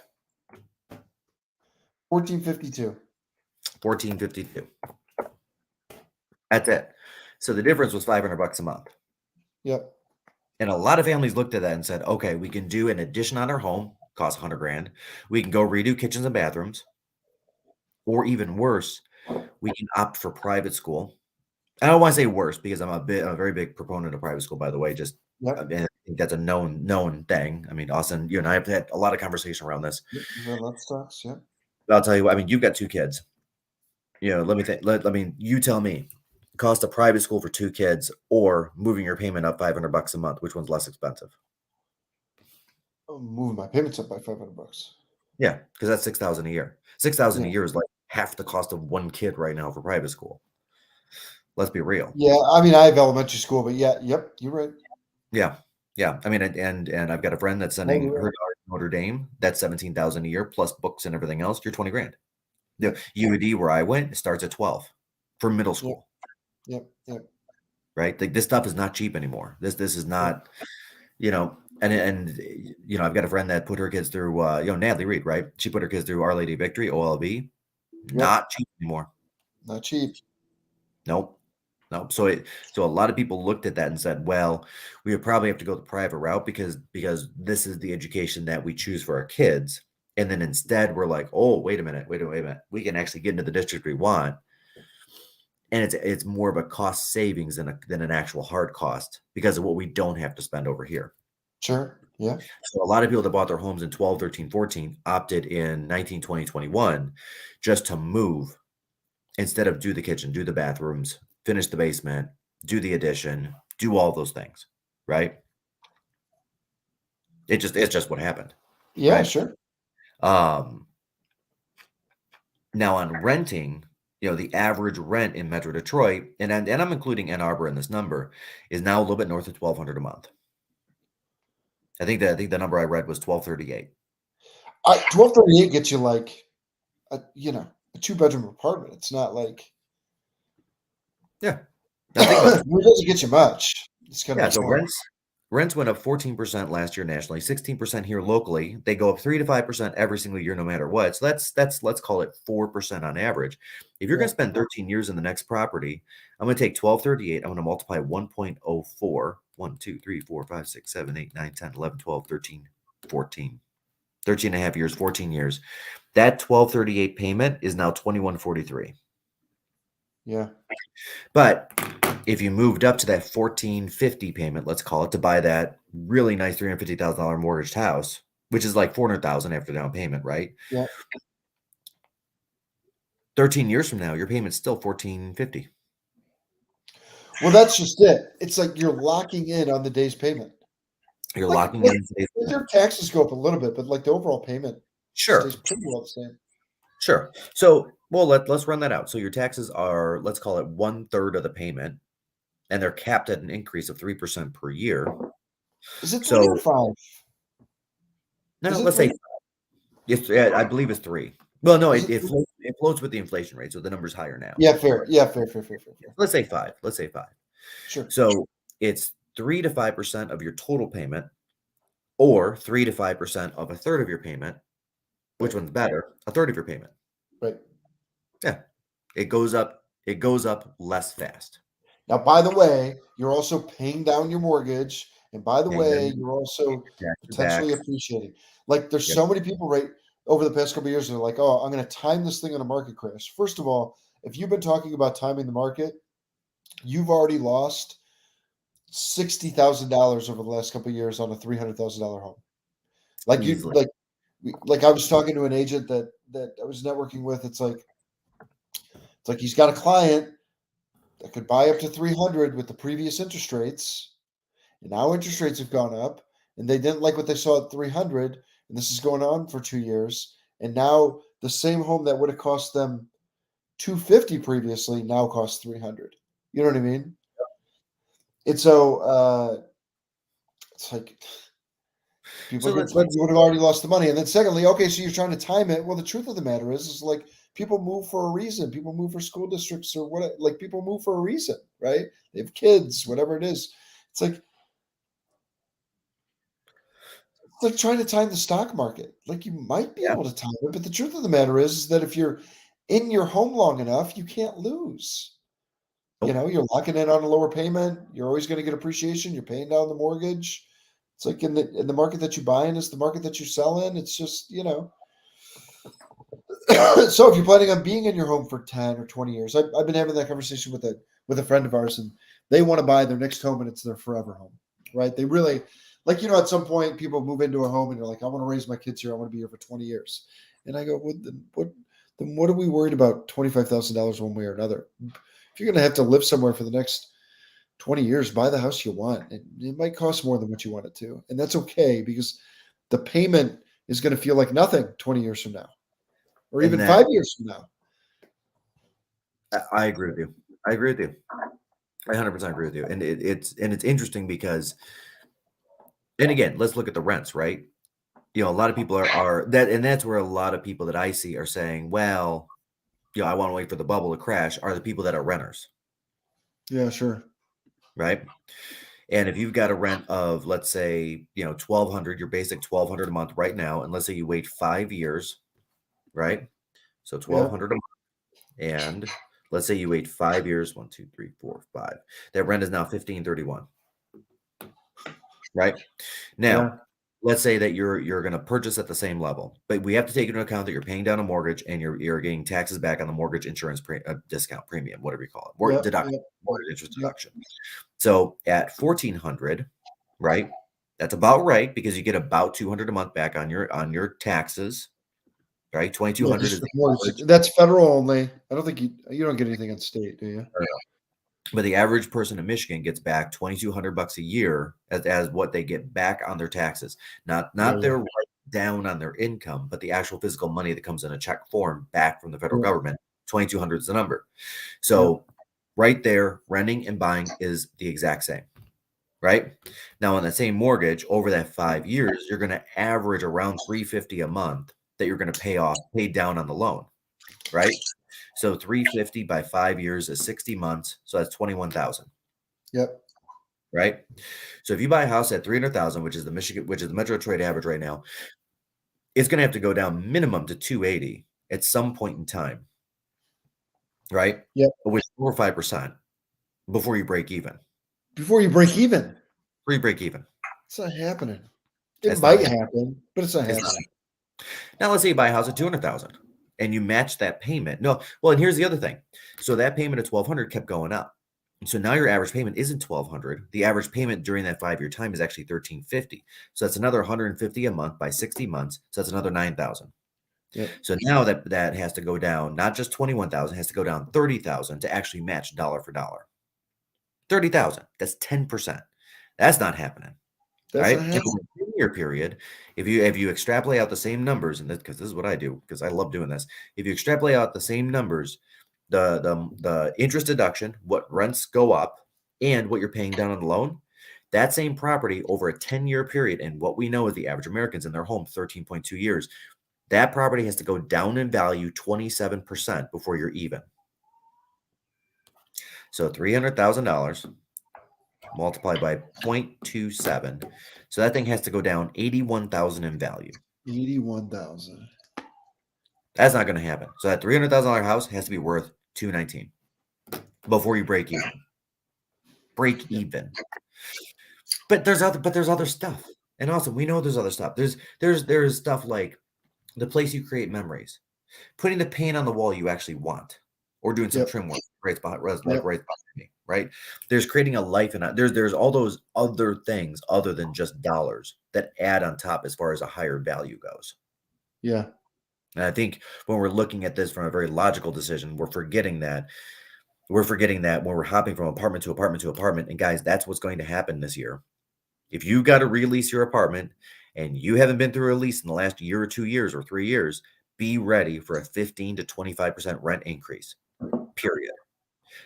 1452. 1452. That's it. So the difference was $500 a month. Yep. And a lot of families looked at that and said, okay, we can do an addition on our home, cost 100 grand. We can go redo kitchens and bathrooms. Or even worse, we can opt for private school. I don't want to say worse because I'm a very big proponent of private school, by the way. Just I think that's a known thing. I mean, Austin, you and I have had a lot of conversation around this. Yeah. I'll tell you what, I mean, you've got 2 kids. You know, let me think. You tell me, cost of private school for 2 kids or moving your payment up $500 a month. Which one's less expensive? Moving my payments up by $500. Yeah, because that's $6,000 a year. $6,000 a year is like half the cost of 1 kid right now for private school. Let's be real. Yeah, I mean, I have elementary school, but yep, you're right. Yeah. I mean, and I've got a friend that's sending her daughter to Notre Dame. That's $17,000 a year plus books and everything else. You're 20 grand. The UAD where I went starts at 12 for middle school. Yep. Right. Like this stuff is not cheap anymore. This is not, and I've got a friend that put her kids through, Natalie Reed, right? She put her kids through Our Lady Victory, OLV. Not cheap anymore. Not cheap. Nope. So a lot of people looked at that and said, well, we would probably have to go the private route because this is the education that we choose for our kids. And then instead we're like, oh, wait a minute. We can actually get into the district we want. And it's more of a cost savings than an actual hard cost because of what we don't have to spend over here. Sure. Yeah. So a lot of people that bought their homes in 12, 13, 14 opted in 19, 20, 21 just to move instead of do the kitchen, do the bathrooms, finish the basement, do the addition, do all those things, right? It's just what happened. Yeah, right? Sure. Now on renting, the average rent in Metro Detroit, and I'm including Ann Arbor in this number, is now a little bit north of $1,200 a month. I think the number I read was $1,238. $1,238 gets you like a 2-bedroom apartment. It's not like it doesn't get you much. It's kind of so rents went up 14% last year nationally, 16% here locally. They go up 3 to 5% every single year, no matter what. So that's let's call it 4% on average. If you're going to spend 13 years in the next property, I'm going to take $1,238. I'm going to multiply 1.04. 1, 2, 3, 4, 5, 6, 7, 8, 9, 10, 11, 12, 13, 14. 13 and a half years, 14 years. That $1,238 payment is now $2,143. Yeah. But if you moved up to that $1,450 payment, let's call it, to buy that really nice $350,000 mortgaged house, which is like $400,000 after down payment, right? Yeah. 13 years from now, your payment's still $1,450. Well, that's just it. It's like you're locking in on the day's payment. You're Like, locking like, in today's like payment. your taxes go up a little bit, but like the overall payment Sure. stays pretty well the same. Sure. So, well, let's run that out. So your taxes are, let's call it 1/3 of the payment, and they're capped at an increase of 3% per year. Is it 3 or So 5? no, Is it let's say 3? it's, yeah, I believe it's 3. Well, no, Is it it it 3? floats, it floats with the inflation rate, so the number's higher now. Yeah, fair. Yeah, fair. Let's say 5. Let's say 5. Sure. So it's 3 to 5% of your total payment, or 3 to 5% of a third of your payment. Which one's better? A third of your payment. Right. Yeah. It goes up. It goes up less fast. Now, by the way, you're also paying down your mortgage, and by the Paying way, down you're also your taxes back. potentially appreciating. Like, there's Yep. so many people right over the past couple of years that are like, "Oh, I'm going to time this thing on a market crash." First of all, if you've been talking about timing the market, you've already lost $60,000 over the last couple of years on a $300,000 home. Like you, Easily. like I was talking to an agent that I was networking with. It's like he's got a client that could buy up to 300 with the previous interest rates, and now interest rates have gone up, and they didn't like what they saw at 300, and this is going on for 2 years, and now the same home that would have cost them 250 previously now costs 300. You know what I mean? And so it's like people So are let's good. You would have already lost the money. And then secondly, okay, so you're trying to time it. Well, the truth of the matter is like people move for a reason. People move for school districts or what, like people move for a reason, right? They have kids, whatever it is. It's like trying to time the stock market. Like you might be yeah. able to time it, but the truth of the matter is that if you're in your home long enough, you can't lose. You Nope. know, you're locking in on a lower payment. You're always going to get appreciation. You're paying down the mortgage. It's like in the market that you buy in is the market that you sell in. It's just, so if you're planning on being in your home for 10 or 20 years, I've been having that conversation with a friend of ours, and they want to buy their next home and it's their forever home, right? They really like, at some point people move into a home and you're like, I want to raise my kids here. I want to be here for 20 years. And I go, well, then what are we worried about $25,000 one way or another? If you're going to have to live somewhere for the next 20 years, buy the house you want. It might cost more than what you want it to. And that's okay because the payment is going to feel like nothing 20 years from now or And even that 5 years from now. I agree with you. I agree with you. I 100% agree with you. And it's interesting because, and again, let's look at the rents, right? A lot of people are that, and that's where a lot of people that I see are saying, well, I want to wait for the bubble to crash, are the people that are renters, Yeah, sure. right? And if you've got a rent of, let's say, 1,200, your basic 1,200 a month right now, and let's say you wait 5 years, right? So Yeah. 1,200 a month, and let's say you wait 5 years, 1, 2, 3, 4, 5. That rent is now 1,531, right? Now, Yeah. let's say that you're going to purchase at the same level, but we have to take into account that you're paying down a mortgage and you're getting taxes back on the mortgage insurance discount premium, whatever you call it, Yeah. deduction, Yeah. mortgage interest Yeah. deduction. So at 1,400, right? That's about right because you get about 200 a month back on your taxes, right? Yeah, 2,200 just is for the mortgage. average. That's federal only. I don't think you don't get anything on state, do you? But the average person in Michigan gets back $2,200 a year as what they get back on their taxes, not Yeah. their write down on their income, but the actual physical money that comes in a check form back from the federal Yeah. government. 2,200 is the number. Yeah. So right there, renting and buying is the exact same, right? Now on that same mortgage over that 5 years, you're going to average around $350 a month that you're going to pay down on the loan, right? So 350 by 5 years is 60 months. So that's 21,000. Yep. Right. So if you buy a house at 300,000, which is the Metro Detroit average right now, it's going to have to go down minimum to 280 at some point in time. Right. Yep. With 4 or 5% before you break even. Before you break even. Before you break even. It's not happening. It It's might not happen, but it's not It's happening. not. Now let's say you buy a house at 200,000 and you match that payment. No, well, and here's the other thing. So that payment of 1,200 kept going up. So now your average payment isn't $1,200. The average payment during that 5-year time is actually $1,350. So that's another $150 a month by 60 months. So that's another $9,000. Yep. So now that has to go down, not just 21,000, has to go down 30,000 to actually match dollar for dollar. 30,000. That's 10%. That's not happening. That's right? not And happening. over a 10-year period, if you extrapolate out the same numbers, and because this is what I do, because I love doing this. If you extrapolate out the same numbers, the interest deduction, what rents go up, and what you're paying down on the loan, that same property over a 10-year period, and what we know is the average Americans in their home 13.2 years, that property has to go down in value 27% before you're even. So $300,000 multiplied by 0.27. So that thing has to go down 81,000 in value. 81,000. That's not going to happen. So that $300,000 house has to be worth 219 before you break even. Break even. But there's other stuff. And also, we know there's other stuff. There's stuff like the place you create memories, putting the paint on the wall you actually want, or doing some trim work right behind me, right? There's creating a life, and there's all those other things other than just dollars that add on top as far as a higher value goes. Yeah. And I think when we're looking at this from a very logical decision, we're forgetting that when we're hopping from apartment to apartment to apartment. And guys, that's what's going to happen this year. If you got to release your apartment and you haven't been through a lease in the last year or 2 years or 3 years, be ready for a 15 to 25% rent increase, period.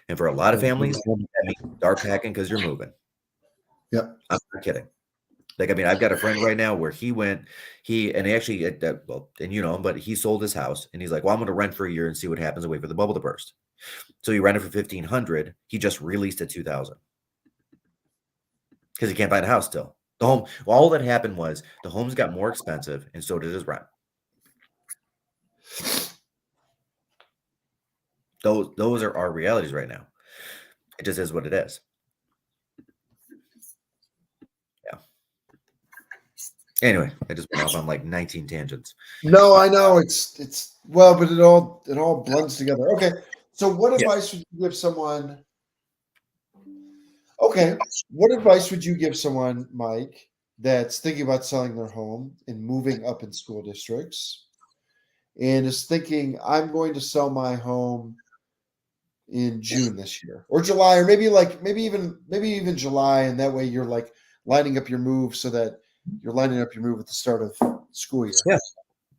And for a lot of families, that means start packing because you're moving. Yep. I'm not kidding. Like, I mean, I've got a friend right now where he actually, well, and you know him, but he sold his house and he's like, well, I'm going to rent for a year and see what happens and wait for the bubble to burst. So he rented for $1,500. He just released at $2,000 because he can't find a house still. The home, all that happened was the homes got more expensive and so did his rent. Those are our realities right now. It just is what it is. Yeah. Anyway, I just went off on like 19 tangents. No, I know it's well, but it all blends together. Okay. So what advice would you give someone? Okay. What advice would you give someone, Mike, that's thinking about selling their home and moving up in school districts and is thinking, I'm going to sell my home in June this year or July, or maybe even July, and that way you're like lining up your move so that you're lining up your move at the start of school year.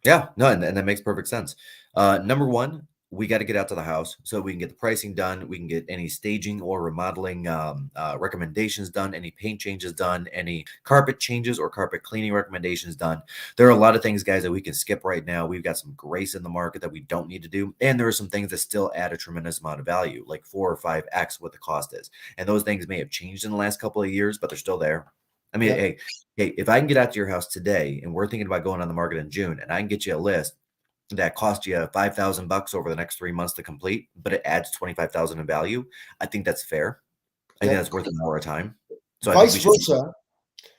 Yeah, no, and that makes perfect sense. Number one, we got to get out to the house so we can get the pricing done. We can get any staging or remodeling recommendations done, any paint changes done, any carpet changes or carpet cleaning recommendations done. There are a lot of things, guys, that we can skip right now. We've got some grace in the market that we don't need to do. And there are some things that still add a tremendous amount of value, like 4 or 5x what the cost is. And those things may have changed in the last couple of years, but they're still there. I mean, hey, if I can get out to your house today and we're thinking about going on the market in June and I can get you a list that costs you $5,000 over the next 3 months to complete, but it adds 25,000 in value, I think that's fair. I think that's worth more time. So vice versa.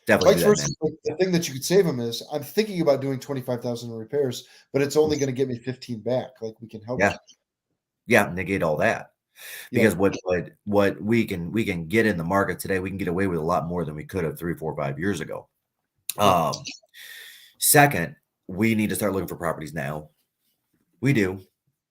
Definitely vice versa. The thing that you could save them is I'm thinking about doing 25,000 in repairs, but it's only going to get me 15 back. Like we can help. Yeah, negate all that. Because what we can get in the market today, we can get away with a lot more than we could have 3, 4, 5 years ago. Second, we need to start looking for properties now. We do.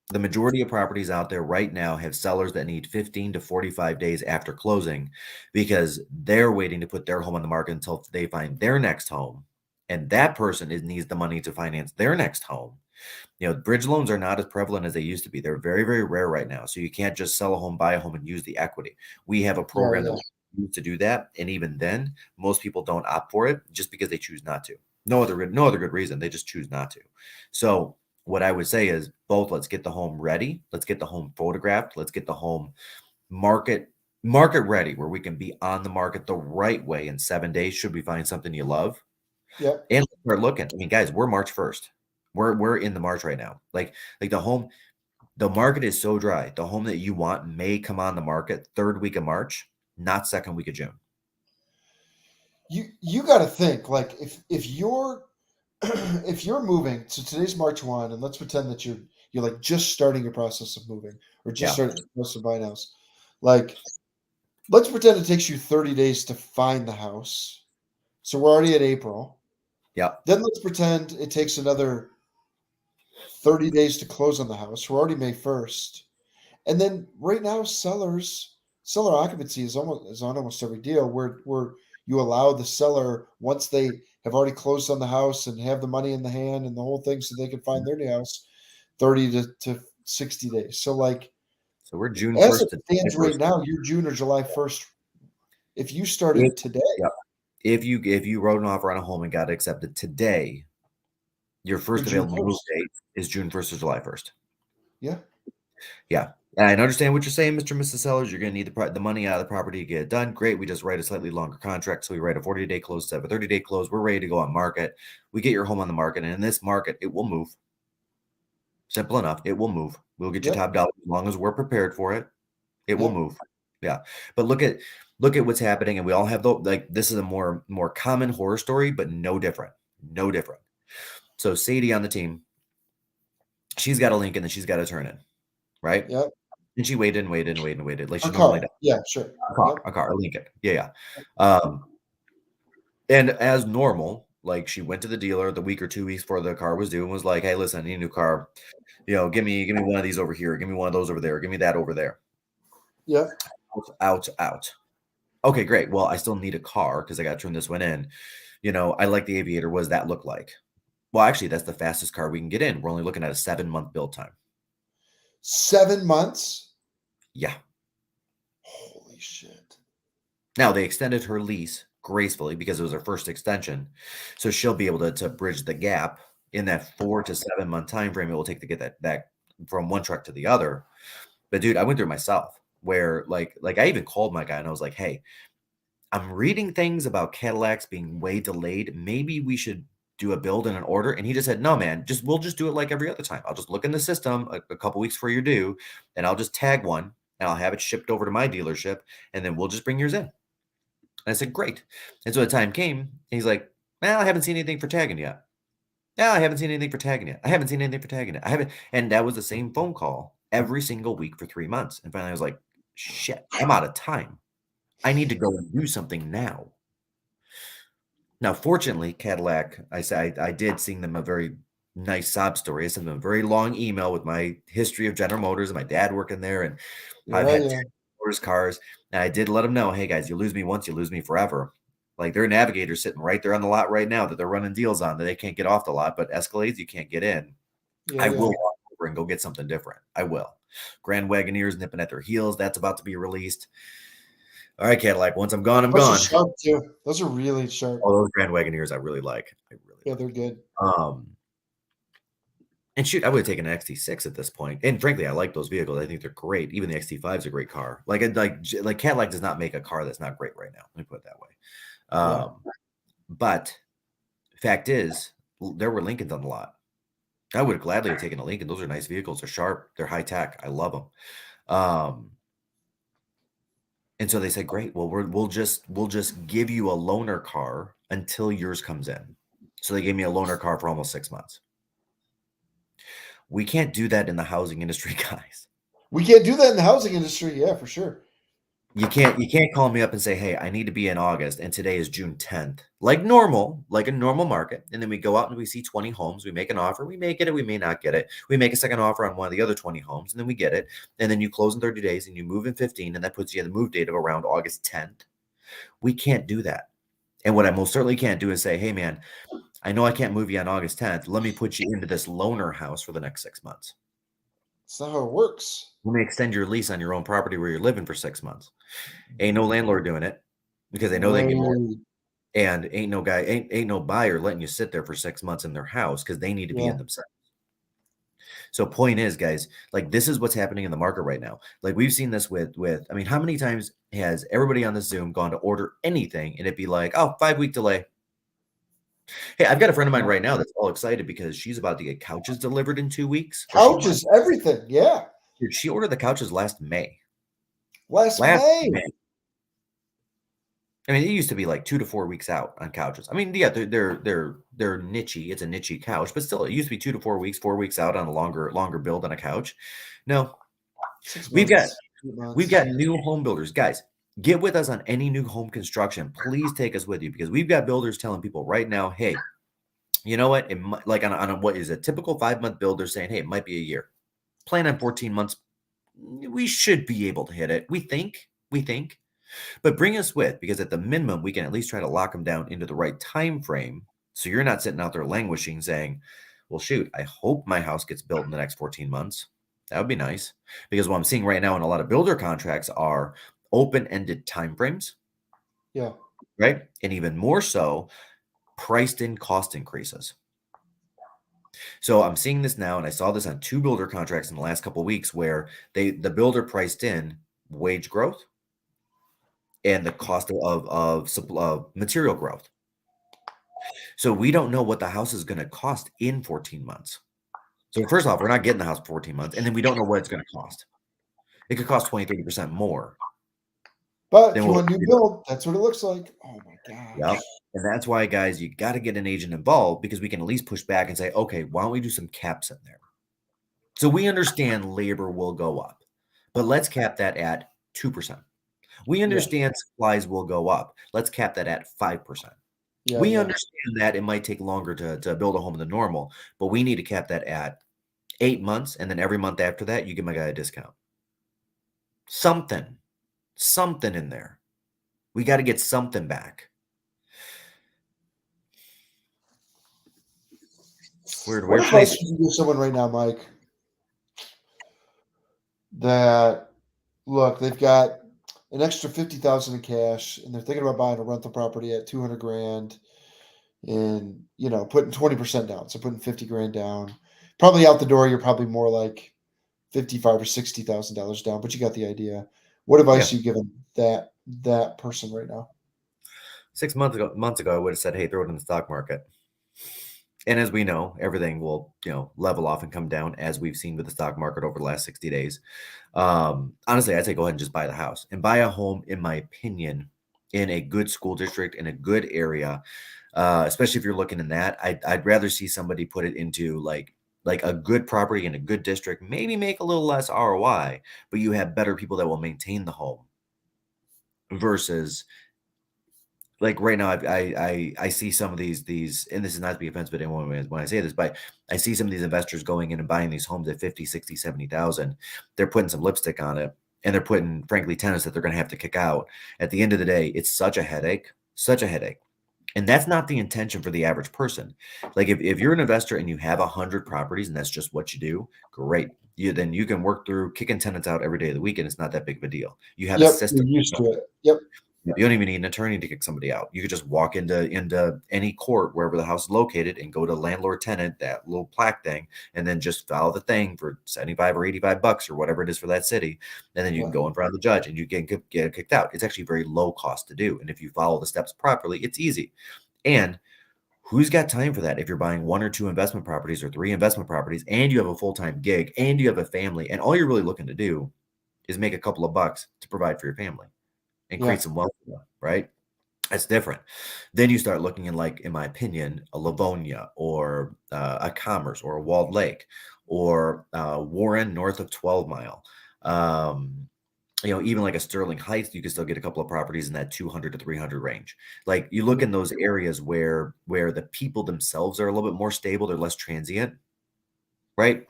The majority of properties out there right now have sellers that need 15 to 45 days after closing because they're waiting to put their home on the market until they find their next home. And that person needs the money to finance their next home. You know, bridge loans are not as prevalent as they used to be. They're very, very rare right now. So you can't just sell a home, buy a home, and use the equity. We have a program that we use to do that. And even then, most people don't opt for it just because they choose not to. No other good reason. They just choose not to. So what I would say is both, let's get the home ready. Let's get the home photographed. Let's get the home market ready where we can be on the market the right way in 7 days. Should we find something you love? Yeah. And start looking. I mean, guys, we're March 1st. We're in the March right now. Like the market is so dry. The home that you want may come on the market 3rd week of March, not 2nd week of June. You got to think like if you're if you're moving, so today's March 1, and let's pretend that you're like just starting your process of moving or just starting the process of buying a house. Like let's pretend it takes you 30 days to find the house. So we're already at April. Yeah. Then let's pretend it takes another 30 days to close on the house. We're already May 1st. And then right now, seller occupancy is on almost every deal where you allow the seller, once they have already closed on the house and have the money in the hand and the whole thing, so they can find their new house, 30 to 60 days. So like, So we're June as it 1st to July stands right 1st. now, you're June or July 1st. If you If, started today, yeah. If you wrote an offer on a home and got it accepted today, your you're first June available move 1st. date is June 1st or July 1st. Yeah. Yeah. And I understand what you're saying, Mr. and Mrs. Sellers. You're going to need the money out of the property to get it done. Great. We just write a slightly longer contract. So we write a 40-day close instead of a 30-day close. We're ready to go on market. We get your home on the market. And in this market, it will move. Simple enough. It will move. We'll get you top dollar as long as we're prepared for it. It will move. Yeah. But look at what's happening. And we all have this is a more common horror story, but no different. No different. So Sadie on the team, she's got a Lincoln that she's got to turn in. Right? Yep. And she waited and waited and waited and waited, like she A normally car. does. Yeah, sure. A car, a Lincoln. Yeah. And as normal, like she went to the dealer the week or 2 weeks before the car was due and was like, "Hey, listen, I need a new car. Give me one of these over here. Give me one of those over there. Give me that over there." Yeah. Out. Okay, great. Well, I still need a car because I got to turn this one in. I like the Aviator. What does that look like? Well, actually, that's the fastest car we can get in. We're only looking at a 7-month build time. 7 months? Yeah. Holy shit. Now, they extended her lease gracefully because it was her first extension. So she'll be able to bridge the gap in that 4 to 7 month time frame it will take to get that from one truck to the other. But dude, I went through it myself where like I even called my guy and I was like, "Hey, I'm reading things about Cadillacs being way delayed. Maybe we should do a build and an order." And he just said, "No, man, we'll just do it like every other time. I'll just look in the system a couple weeks before you're due, and I'll just tag one and I'll have it shipped over to my dealership, and then we'll just bring yours in." And I said, "Great." And so the time came, he's like, "Well, I haven't seen anything for tagging yet. Yeah, I haven't seen anything for tagging yet. I haven't seen anything for tagging yet. I haven't." And that was the same phone call every single week for 3 months. And finally I was like, "Shit, I'm out of time. I need to go and do something now." Now, fortunately, Cadillac, I did sing them a very nice sob story. I sent them a very long email with my history of General Motors and my dad working there, and I've had 10 Motors cars. And I did let them know, "Hey guys, you lose me once, you lose me forever." Like there are Navigators sitting right there on the lot right now that they're running deals on that they can't get off the lot, but Escalades you can't get in. I will walk over and go get something different. I will. Grand Wagoneers nipping at their heels. That's about to be released. All right, Cadillac. Once I'm gone, I'm Those gone. are sharp too. Those are really sharp. Oh, those Grand Wagoneers I really like. Yeah, they're good. And shoot, I would have taken an XT6 at this point. And frankly, I like those vehicles. I think they're great. Even the XT5 is a great car. Like Cadillac does not make a car that's not great right now. Let me put it that way. But fact is, there were Lincolns on the lot. I would gladly have taken a Lincoln. Those are nice vehicles. They're sharp. They're high tech. I love them. And so they said, "Great. Well, we'll just give you a loaner car until yours comes in." So they gave me a loaner car for almost 6 months. We can't do that in the housing industry, guys. We can't do that in the housing industry. Yeah, for sure. You can't call me up and say, "Hey, I need to be in August, and today is June 10th." Like normal, like a normal market. And then we go out and we see 20 homes. We make an offer. We may get it. We may not get it. We make a second offer on one of the other 20 homes, and then we get it. And then you close in 30 days and you move in 15, and that puts you at the move date of around August 10th. We can't do that. And what I most certainly can't do is say, "Hey, man, I know I can't move you on August 10th. Let me put you into this loaner house for the next 6 months. That's not how it works. Let me extend your lease on your own property where you're living for 6 months." Ain't no landlord doing it because they know they get more. And ain't no buyer letting you sit there for 6 months in their house because they need to be in themselves. So point is, guys, like this is what's happening in the market right now. Like we've seen this with I mean, how many times has everybody on this Zoom gone to order anything and it'd be like, "Oh, 5-week delay." Hey, I've got a friend of mine right now that's all excited because she's about to get couches delivered in 2 weeks. Couches, everything. Yeah. Dude, she ordered the couches last May. Last May. I mean, it used to be like 2 to 4 weeks out on couches. I mean, yeah, they're nichey. It's a nichey couch, but still, it used to be 2 to 4 weeks, 4 weeks out on a longer build on a couch. No, we've got new home builders, guys. Get with us on any new home construction. Please take us with you, because we've got builders telling people right now, hey, you know what? It might, like on what is a typical 5-month build, they're saying, hey, it might be a year. Plan on 14 months. We should be able to hit it. We think. But bring us with, because at the minimum, we can at least try to lock them down into the right time frame. So you're not sitting out there languishing saying, well, shoot, I hope my house gets built in the next 14 months. That would be nice. Because what I'm seeing right now in a lot of builder contracts are open-ended timeframes. Yeah. Right. And even more so, priced in cost increases. So I'm seeing this now, and I saw this on 2 builder contracts in the last couple of weeks, where the builder priced in wage growth and the cost of material growth. So we don't know what the house is going to cost in 14 months. So first off, we're not getting the house for 14 months, and then we don't know what it's going to cost. It could cost 20, 30% more. But if you want a new build, that's what it looks like. Oh my gosh. Yep. And that's why, guys, you got to get an agent involved, because we can at least push back and say, okay, why don't we do some caps in there? So we understand labor will go up, but let's cap that at 2%. We understand supplies will go up. Let's cap that at 5%. We understand that it might take longer to build a home than normal, but we need to cap that at 8 months, and then every month after that, you give my guy a discount. Something in there. We got to get something back. What advice would you give someone right now, Mike, that, look, they've got an extra $50,000 in cash, and they're thinking about buying a rental property at $200,000, and putting 20% down, so putting $50,000 down. Probably out the door, you're probably more like $55,000 or $60,000 down, but you got the idea. What advice are you giving that person right now? 6 months ago, I would have said, hey, throw it in the stock market. And as we know, everything will, level off and come down, as we've seen with the stock market over the last 60 days. Honestly, I'd say go ahead and just buy the house and buy a home, in my opinion, in a good school district, in a good area. Especially if you're looking in that, I'd rather see somebody put it into like a good property in a good district, maybe make a little less ROI, but you have better people that will maintain the home, versus like right now, I see some of these, and this is not to be offensive to anyone when I say this, but I see some of these investors going in and buying these homes at 50, 60, 70,000. They're putting some lipstick on it, and they're putting, frankly, tenants that they're going to have to kick out. At the end of the day, it's such a headache. And that's not the intention for the average person. Like if you're an investor and you have 100 properties and that's just what you do, great. Then you can work through kicking tenants out every day of the week, and it's not that big of a deal. You have a system. You're used to it. Yep. You don't even need an attorney to kick somebody out. You could just walk into any court wherever the house is located and go to landlord tenant, that little plaque thing, and then just file the thing for 75 or $85 or whatever it is for that city. And then you can go in front of the judge and you get kicked out. It's actually very low cost to do. And if you follow the steps properly, it's easy. And who's got time for that if you're buying 1 or 2 investment properties or 3 investment properties, and you have a full-time gig and you have a family, and all you're really looking to do is make a couple of bucks to provide for your family and create some wealth, right? That's different. Then you start looking in, like, in my opinion, a Livonia or a Commerce or a Walled Lake or Warren north of 12 Mile. Even like a Sterling Heights, you can still get a couple of properties in that 200 to 300 range. Like you look in those areas where the people themselves are a little bit more stable, they're less transient, right?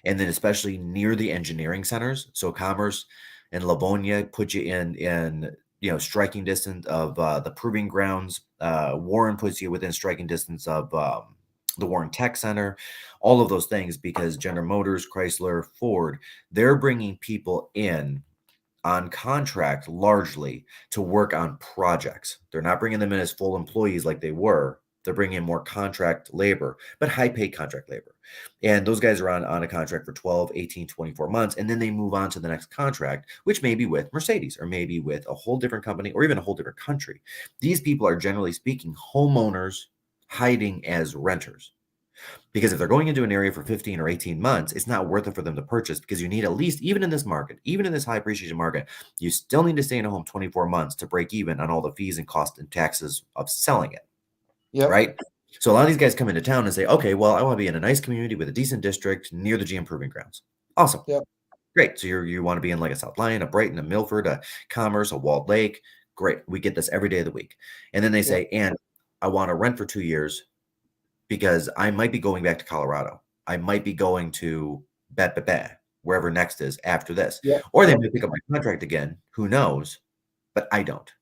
And then especially near the engineering centers. So Commerce and Livonia put you in striking distance of the proving grounds. Warren puts you within striking distance of the Warren Tech Center, all of those things, because General Motors, Chrysler, Ford, they're bringing people in on contract largely to work on projects. They're not bringing them in as full employees like they were. They're bringing in more contract labor, but high paid contract labor. And those guys are on a contract for 12, 18, 24 months. And then they move on to the next contract, which may be with Mercedes or maybe with a whole different company or even a whole different country. These people are, generally speaking, homeowners hiding as renters. Because if they're going into an area for 15 or 18 months, it's not worth it for them to purchase, because you need at least, even in this market, even in this high appreciation market, you still need to stay in a home 24 months to break even on all the fees and costs and taxes of selling it. Yep. Right? So a lot of these guys come into town and say, okay, well, I want to be in a nice community with a decent district near the GM Proving Grounds. Awesome. Yep. Great. So you want to be in like a South Lyon, a Brighton, a Milford, a Commerce, a Walled Lake. Great. We get this every day of the week. And then they say, and I want to rent for 2 years because I might be going back to Colorado. I might be going to wherever next is after this. Or they may pick up my contract again. Who knows? But I don't.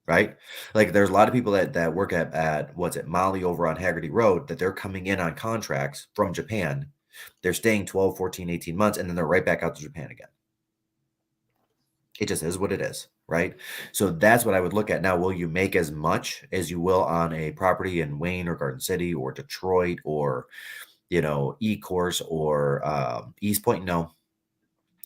Right? Like there's a lot of people that work at what's it, Molly over on Haggerty Road, that they're coming in on contracts from Japan. They're staying 12, 14, 18 months, and then they're right back out to Japan again. It just is what it is, right? So that's what I would look at. Now, will you make as much as you will on a property in Wayne or Garden City or Detroit or, E-Course or East Point? No.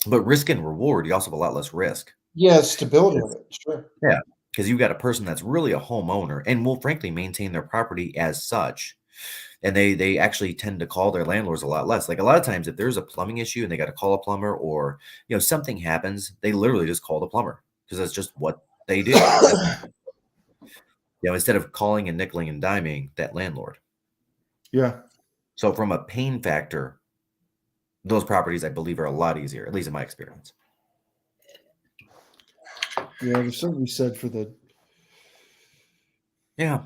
But risk and reward, you also have a lot less risk. Yeah, stability of it, sure. Yeah, because you've got a person that's really a homeowner and will frankly maintain their property as such. And they actually tend to call their landlords a lot less. Like a lot of times, if there's a plumbing issue and they got to call a plumber or something happens, they literally just call the plumber because that's just what they do. Instead of calling and nickeling and diming that landlord. Yeah. So from a pain factor, those properties I believe are a lot easier, at least in my experience. Yeah, there's something you said for the. Yeah.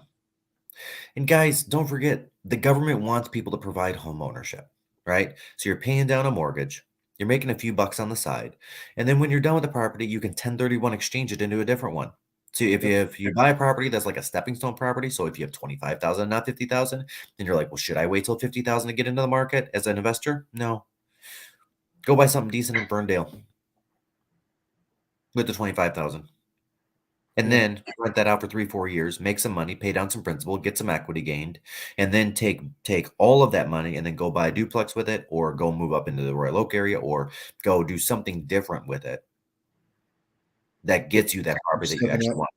And guys, don't forget, the government wants people to provide home ownership, right? So you're paying down a mortgage, you're making a few bucks on the side, and then when you're done with the property, you can 1031 exchange it into a different one. So if you buy a property that's like a stepping stone property, so if you have 25,000, not 50,000, then you're like, well, should I wait till 50,000 to get into the market as an investor? No. Go buy something decent in Ferndale with the 25,000. And then rent that out for 3-4 years, make some money, pay down some principal, get some equity gained, and then take all of that money and then go buy a duplex with it, or go move up into the Royal Oak area, or go do something different with it that gets you that property that you actually want.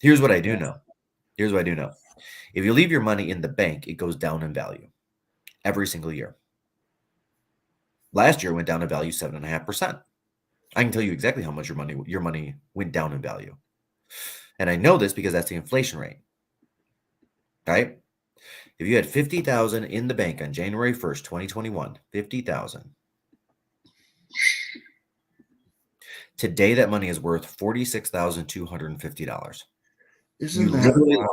Here's what I do know. If you leave your money in the bank, it goes down in value every single year. Last year it went down in value 7.5%. I can tell you exactly how much your money went down in value. And I know this because that's the inflation rate, right? If you had 50,000 in the bank on January 1st, 2021, 50,000. Today, that money is worth $46,250. Isn't that wow?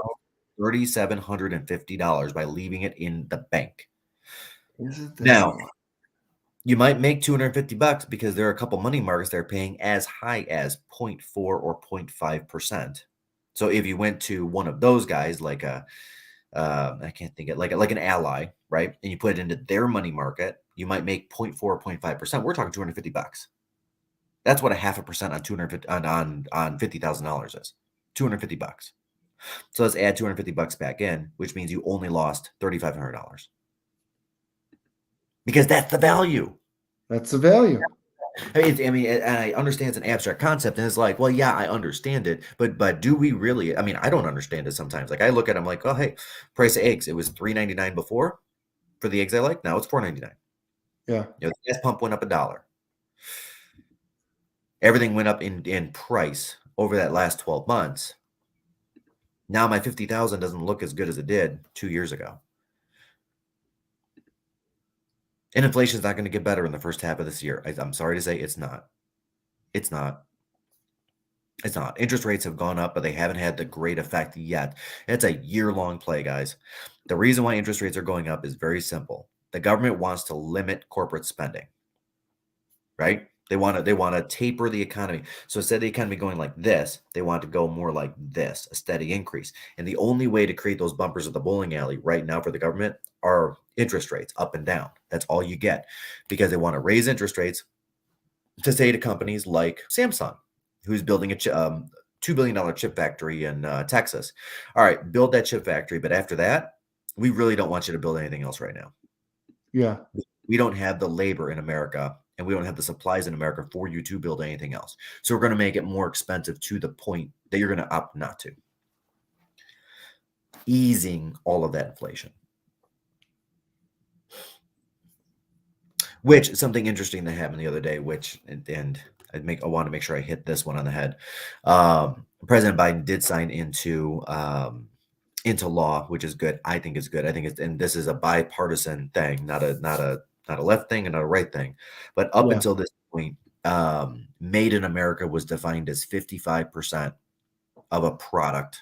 $3,750 by leaving it in the bank. Isn't that now, you might make $250 because there are a couple money markets that are paying as high as 0.4 or 0.5%. So if you went to one of those guys, like I can't think of like an Ally, right? And you put it into their money market, you might make 0.4 or 0.5%. We're talking $250. That's what 0.5% on 250 on $50,000 is. $250. So let's add $250 back in, which means you only lost $3,500. Because that's the value. That's the value. I understand it's an abstract concept, and it's like, well, yeah, I understand it, but do we really? I mean, I don't understand it sometimes. Like I look at, I'm like, oh, hey, price of eggs, it was $3.99 before for the eggs I like. Now it's $4.99. Yeah, the gas pump went up $1. Everything went up in price over that last 12 months. Now my 50,000 doesn't look as good as it did 2 years ago. And inflation is not going to get better in the first half of this year. I'm sorry to say it's not. It's not. Interest rates have gone up, but they haven't had the great effect yet. It's a year-long play, guys. The reason why interest rates are going up is very simple. The government wants to limit corporate spending, right? They want to taper the economy. So instead of the economy going like this, they want to go more like this, a steady increase. And the only way to create those bumpers at the bowling alley right now for the government are interest rates up and down. That's all you get, because they want to raise interest rates to say to companies like Samsung, who's building a $2 billion chip factory in Texas. All right, build that chip factory. But after that, we really don't want you to build anything else right now. Yeah. We don't have the labor in America, and we don't have the supplies in America for you to build anything else. So we're going to make it more expensive to the point that you're going to opt not to. Easing all of that inflation. Which is something interesting that happened the other day, and I want to make sure I hit this one on the head. President Biden did sign into law, which is good. I think it's good. And this is a bipartisan thing, not a not a left thing and not a right thing. But up until this point, made in America was defined as 55% of a product,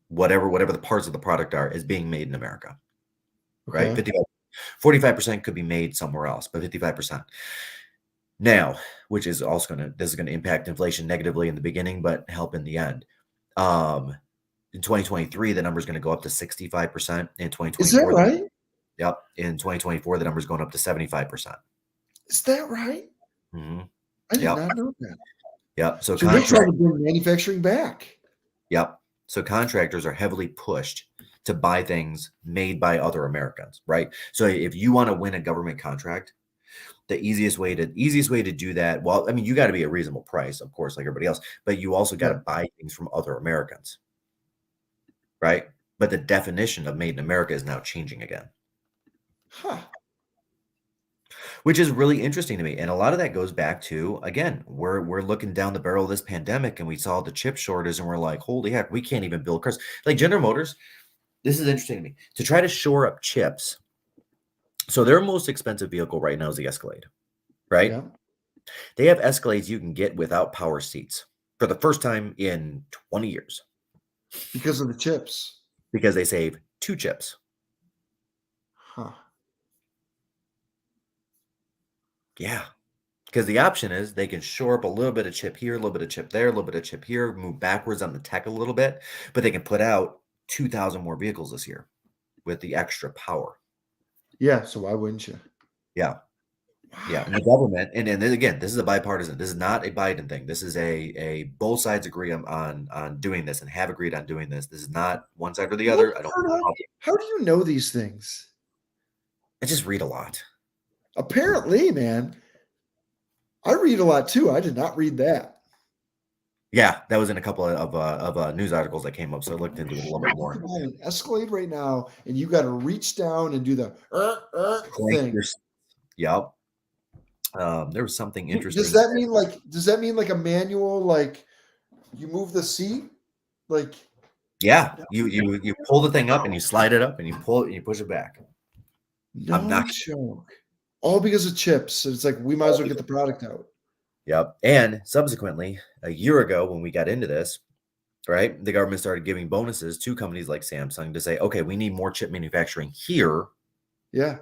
whatever the parts of the product are, is being made in America. Right? 45% could be made somewhere else, but 55%. Now, which is also this is going to impact inflation negatively in the beginning, but help in the end. In 2023, the number is going to go up to 65%. In 2024, is that right? Yep. In 2024, the number is going up to 75%. Is that right? Mm-hmm. I did not know that. Yep. So they're trying to bring manufacturing back. Yep. So contractors are heavily pushed to buy things made by other Americans, right? So if you want to win a government contract, the easiest way to do that, well, I mean, you got to be a reasonable price, of course, like everybody else, but you also got to buy things from other Americans, right? But the definition of made in America is now changing again. Huh. Which is really interesting to me. And a lot of that goes back to, again, we're looking down the barrel of this pandemic and we saw the chip shortage and we're like, holy heck, we can't even build cars. Like General Motors, this is interesting to me. To try to shore up chips, so their most expensive vehicle right now is the Escalade, right? Yeah. They have Escalades you can get without power seats for the first time in 20 years. Because of the chips. Because they save 2 chips. Huh. Yeah. Because the option is they can shore up a little bit of chip here, a little bit of chip there, a little bit of chip here, move backwards on the tech a little bit, but they can put out 2,000 more vehicles this year with the extra power. Yeah. So why wouldn't you? Yeah. Yeah. And the government, and then again, this is a bipartisan. This is not a Biden thing. This is a both sides agree on doing this and have agreed on doing this. This is not one side or the other. I don't. How do you know these things? I just read a lot. Apparently, man. I read a lot too. I did not read that. Yeah, that was in a couple of news articles that came up, so I looked into it a little bit more. An Escalade right now, and you got to reach down and do the thing. Yep. There was something interesting. Does that mean like a manual? Like you move the seat, like yeah, you pull the thing up and you slide it up and you pull it and you push it back. No joke. All because of chips. It's like we might as well get the product out. Yep. And subsequently, a year ago when we got into this, right, the government started giving bonuses to companies like Samsung to say, okay, we need more chip manufacturing here. Yeah.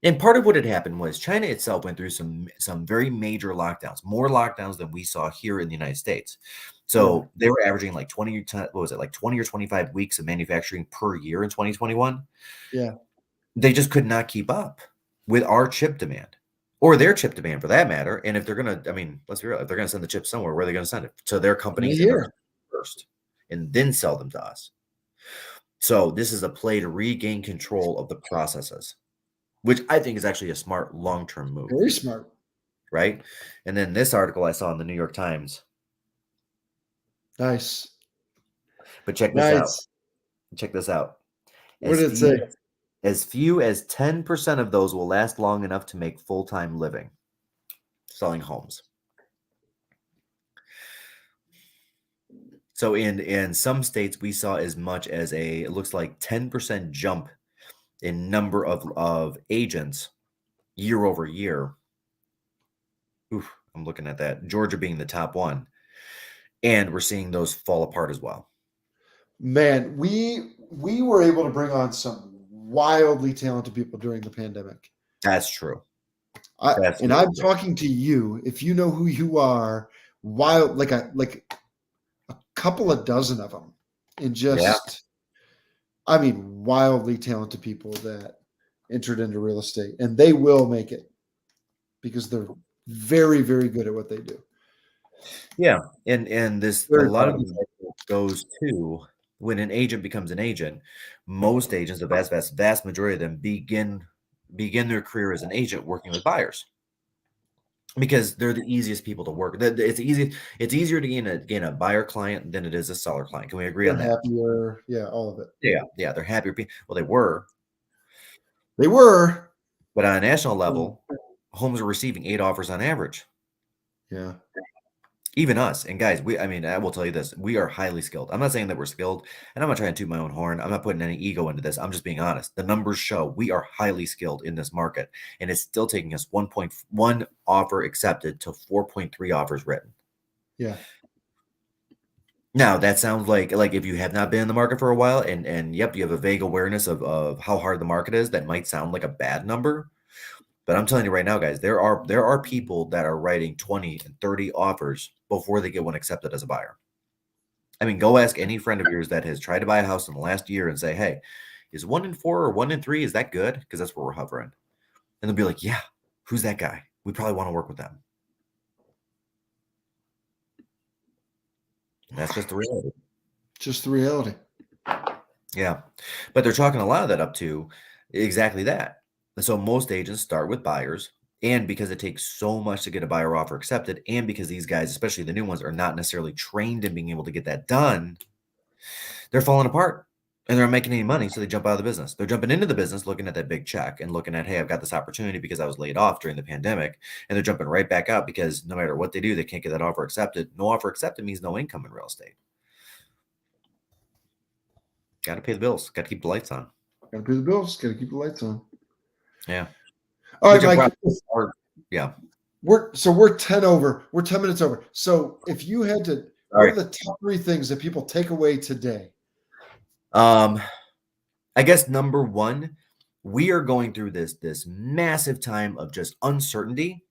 And part of what had happened was China itself went through some very major lockdowns, more lockdowns than we saw here in the United States. So they were averaging like 20 or 25 weeks of manufacturing per year in 2021. Yeah. They just could not keep up with our chip demand or their chip demand for that matter. And if they're going to, I mean, let's be real, if they're going to send the chips somewhere, where are they going to send it? To their companies here first and then sell them to us. So this is a play to regain control of the processes, which I think is actually a smart long-term move. Very smart. Right? And then this article I saw in the New York Times. Nice. But check this out. Check this out. What did it say? As few as 10% of those will last long enough to make full-time living selling homes. So in some states, we saw as much as it looks like 10% jump in number of agents year over year. Oof, I'm looking at that. Georgia being the top one. And we're seeing those fall apart as well. Man, we were able to bring on some wildly talented people during the pandemic. That's true. I'm talking to you. If you know who you are, like a couple of dozen of them, and just, I mean, wildly talented people that entered into real estate, and they will make it because they're very, very good at what they do. Yeah, and this a lot of this goes to when an agent becomes an agent. Most agents, the vast majority of them begin their career as an agent working with buyers because they're the easiest people to work. It's easier to gain a buyer client than it is a seller client. Can we agree on that? Happier, yeah, all of it. Yeah, they're happier people. Well, they were, but on a national level, homes are receiving 8 offers on average. Yeah. Even us. And guys, I will tell you this, we are highly skilled. I'm not saying that we're skilled, and I'm not trying to toot my own horn. I'm not putting any ego into this. I'm just being honest. The numbers show we are highly skilled in this market, and it's still taking us 1.1 offer accepted to 4.3 offers written. Yeah. Now that sounds like if you have not been in the market for a while and yep, you have a vague awareness of how hard the market is, that might sound like a bad number. But I'm telling you right now, guys, there are people that are writing 20 and 30 offers before they get one accepted as a buyer. I mean, go ask any friend of yours that has tried to buy a house in the last year and say, hey, is 1 in 4 or 1 in 3, is that good? Because that's where we're hovering. And they'll be like, yeah, who's that guy? We probably want to work with them. And that's just the reality. Just the reality. Yeah. But they're chalking a lot of that up to exactly that. And so most agents start with buyers. And because it takes so much to get a buyer offer accepted, and because these guys, especially the new ones, are not necessarily trained in being able to get that done, they're falling apart and they're not making any money. So they jump out of the business. They're jumping into the business looking at that big check and looking at, hey, I've got this opportunity because I was laid off during the pandemic. And they're jumping right back out because no matter what they do, they can't get that offer accepted. No offer accepted means no income in real estate. Got to pay the bills. Got to keep the lights on. Got to pay the bills. Got to keep the lights on. Yeah. All right, Mike. Yeah. We're 10 over. We're 10 minutes over. So if you had to, what are the top 3 things that people take away today? I guess number 1, we are going through this massive time of just uncertainty.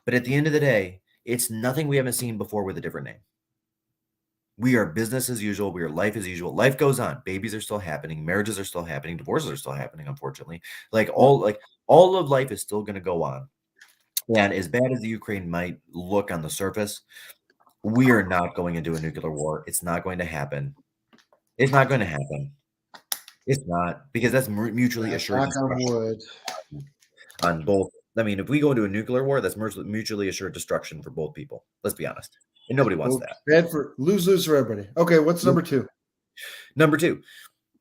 But at the end of the day, it's nothing we haven't seen before with a different name. We are business as usual. We are life as usual. Life goes on. Babies are still happening. Marriages are still happening. Divorces are still happening, unfortunately. All of life is still going to go on. And as bad as the Ukraine might look on the surface, we are not going into a nuclear war. It's not going to happen. It's not going to happen. It's not, because that's mutually assured on both. I mean, if we go into a nuclear war, that's mutually assured destruction for both people. Let's be honest. And nobody wants that. Bad for lose for everybody. Okay, what's number 2? Number 2,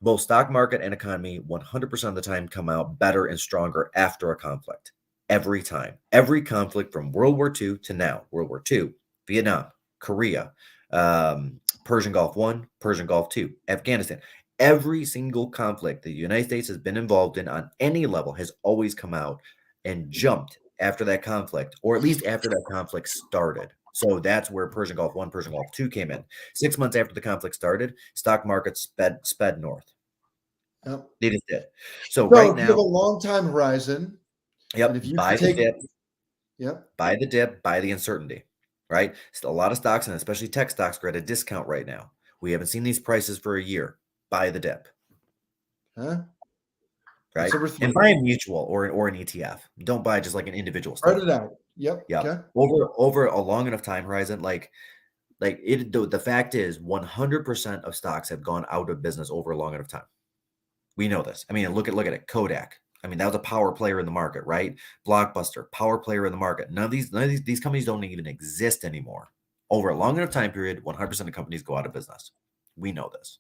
both stock market and economy 100% of the time come out better and stronger after a conflict. Every time. Every conflict from World War II to now. World War II, Vietnam, Korea, Persian Gulf I, Persian Gulf II, Afghanistan. Every single conflict the United States has been involved in on any level has always come out and jumped after that conflict, or at least after that conflict started. So that's where Persian Gulf I, Persian Gulf II came in. 6 months after the conflict started, stock market sped north. Yep. They just did. So right now, you have a long time horizon. Yep. If you buy the dip. Yep. Buy the dip, buy the uncertainty, right? Still a lot of stocks, and especially tech stocks, are at a discount right now. We haven't seen these prices for a year. Buy the dip. Huh? Right? And buy a mutual or an ETF. Don't buy just like an individual stock. Spread it out. Yep. Yeah. Okay. Over a long enough time horizon, the fact is 100% of stocks have gone out of business over a long enough time. We know this. I mean, look at it. Kodak. I mean, that was a power player in the market, right? Blockbuster, power player in the market. None of these companies don't even exist anymore. Over a long enough time period, 100% of companies go out of business. We know this,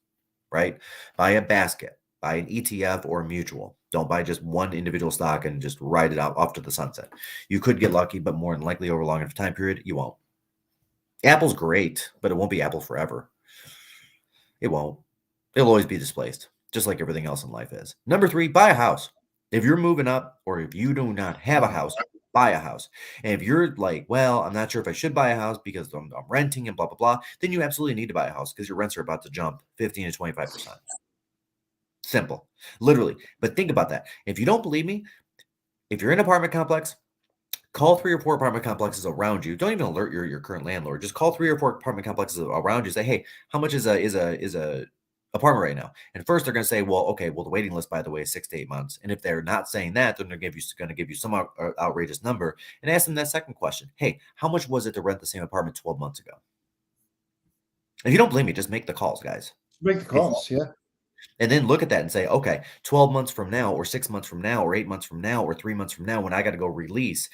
right? Buy a basket, buy an ETF or a mutual. Don't buy just one individual stock and just ride it out off to the sunset. You could get lucky, but more than likely over a long enough time period, you won't. Apple's great, but it won't be Apple forever. It won't. It'll always be displaced, just like everything else in life is. Number 3, buy a house. If you're moving up, or if you do not have a house, buy a house. And if you're like, well, I'm not sure if I should buy a house because I'm renting and blah, blah, blah, then you absolutely need to buy a house because your rents are about to jump 15 to 25%. Simple, literally. But think about that. If you don't believe me, if you're in an apartment complex, call 3 or 4 apartment complexes around you. Don't even alert your current landlord. Just call 3 or 4 apartment complexes around you. Say, hey, how much is a apartment right now? And first they're going to say, well, okay, well, the waiting list, by the way, is 6 to 8 months. And if they're not saying that, then they're going to give you some outrageous number, and ask them that second question. Hey, how much was it to rent the same apartment 12 months ago? If you don't believe me, just make the calls, guys. Make the calls, yeah. And then look at that and say, okay, 12 months from now, or 6 months from now, or 8 months from now, or 3 months from now, when I got to go release,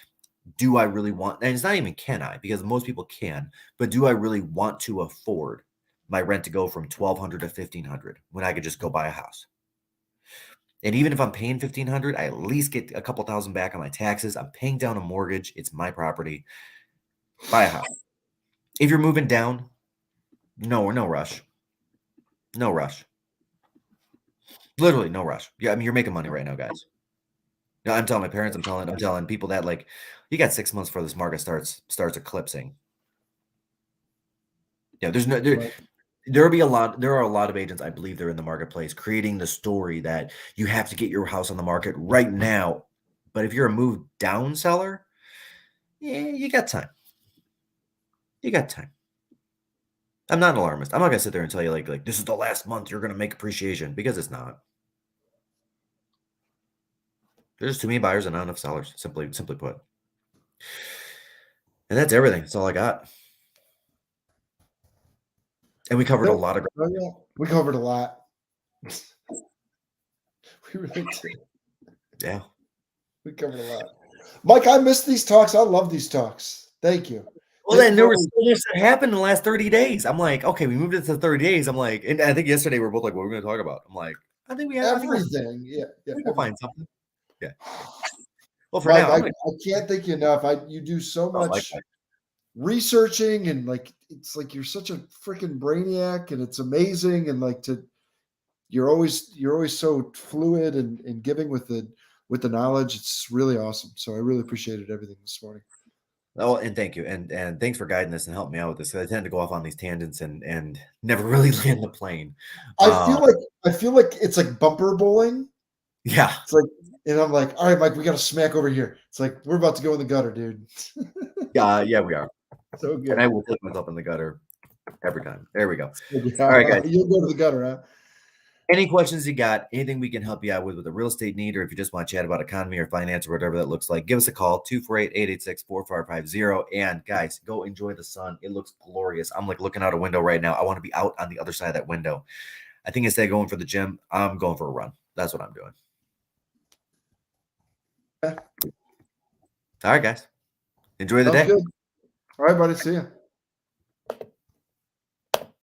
do I really want, and it's not even can I, because most people can, but do I really want to afford my rent to go from $1,200 to $1,500 when I could just go buy a house? And even if I'm paying $1,500, I at least get a couple thousand back on my taxes. I'm paying down a mortgage. It's my property. Buy a house. If you're moving down, no rush. No rush. Literally no rush. Yeah, I mean, you're making money right now, guys. No, I'm telling my parents, I'm telling people that, like, you got 6 months before this market starts eclipsing. Yeah, there's no there. Right. There are a lot of agents, I believe, they're in the marketplace creating the story that you have to get your house on the market right now. But if you're a move down seller, yeah, you got time. You got time. I'm not an alarmist. I'm not gonna sit there and tell you like this is the last month you're gonna make appreciation, because it's not. There's too many buyers and not enough sellers, simply put. And that's everything. That's all I got. And we covered a Yep. lot of Oh, yeah. We covered a lot. We really did. yeah. We covered a lot. Mike, I miss these talks. I love these talks. Thank you. Well, then there was so much that happened in the last 30 days. I'm like, okay, we moved it to 30 days. I'm like, and I think yesterday we were both like, what are we going to talk about? I'm like, I think we have everything. Yeah. we'll find something. Yeah. Well, for Mike, now, I can't thank you enough. You do so much researching, and like it's like you're such a freaking brainiac, and it's amazing, and like you're always so fluid and giving with the knowledge. It's really awesome. So I really appreciated everything this morning. Oh, and thank you, and thanks for guiding us and helping me out with this. I tend to go off on these tangents and never really land the plane. I feel like it's like bumper bowling. Yeah. It's like, and I'm like, all right, Mike, we got to smack over here. It's like we're about to go in the gutter, dude. Yeah, we are. So good. And I will take myself in the gutter every time. There we go. Yeah. All right, guys. You'll go to the gutter, huh? Any questions you got, anything we can help you out with a real estate need, or if you just want to chat about economy or finance or whatever that looks like, give us a call, 248-886-4550. And guys, go enjoy the sun. It looks glorious. I'm like looking out a window right now. I want to be out on the other side of that window. I think instead of going for the gym, I'm going for a run. That's what I'm doing. Yeah. All right, guys. Enjoy the day. Good. All right, buddy. See ya.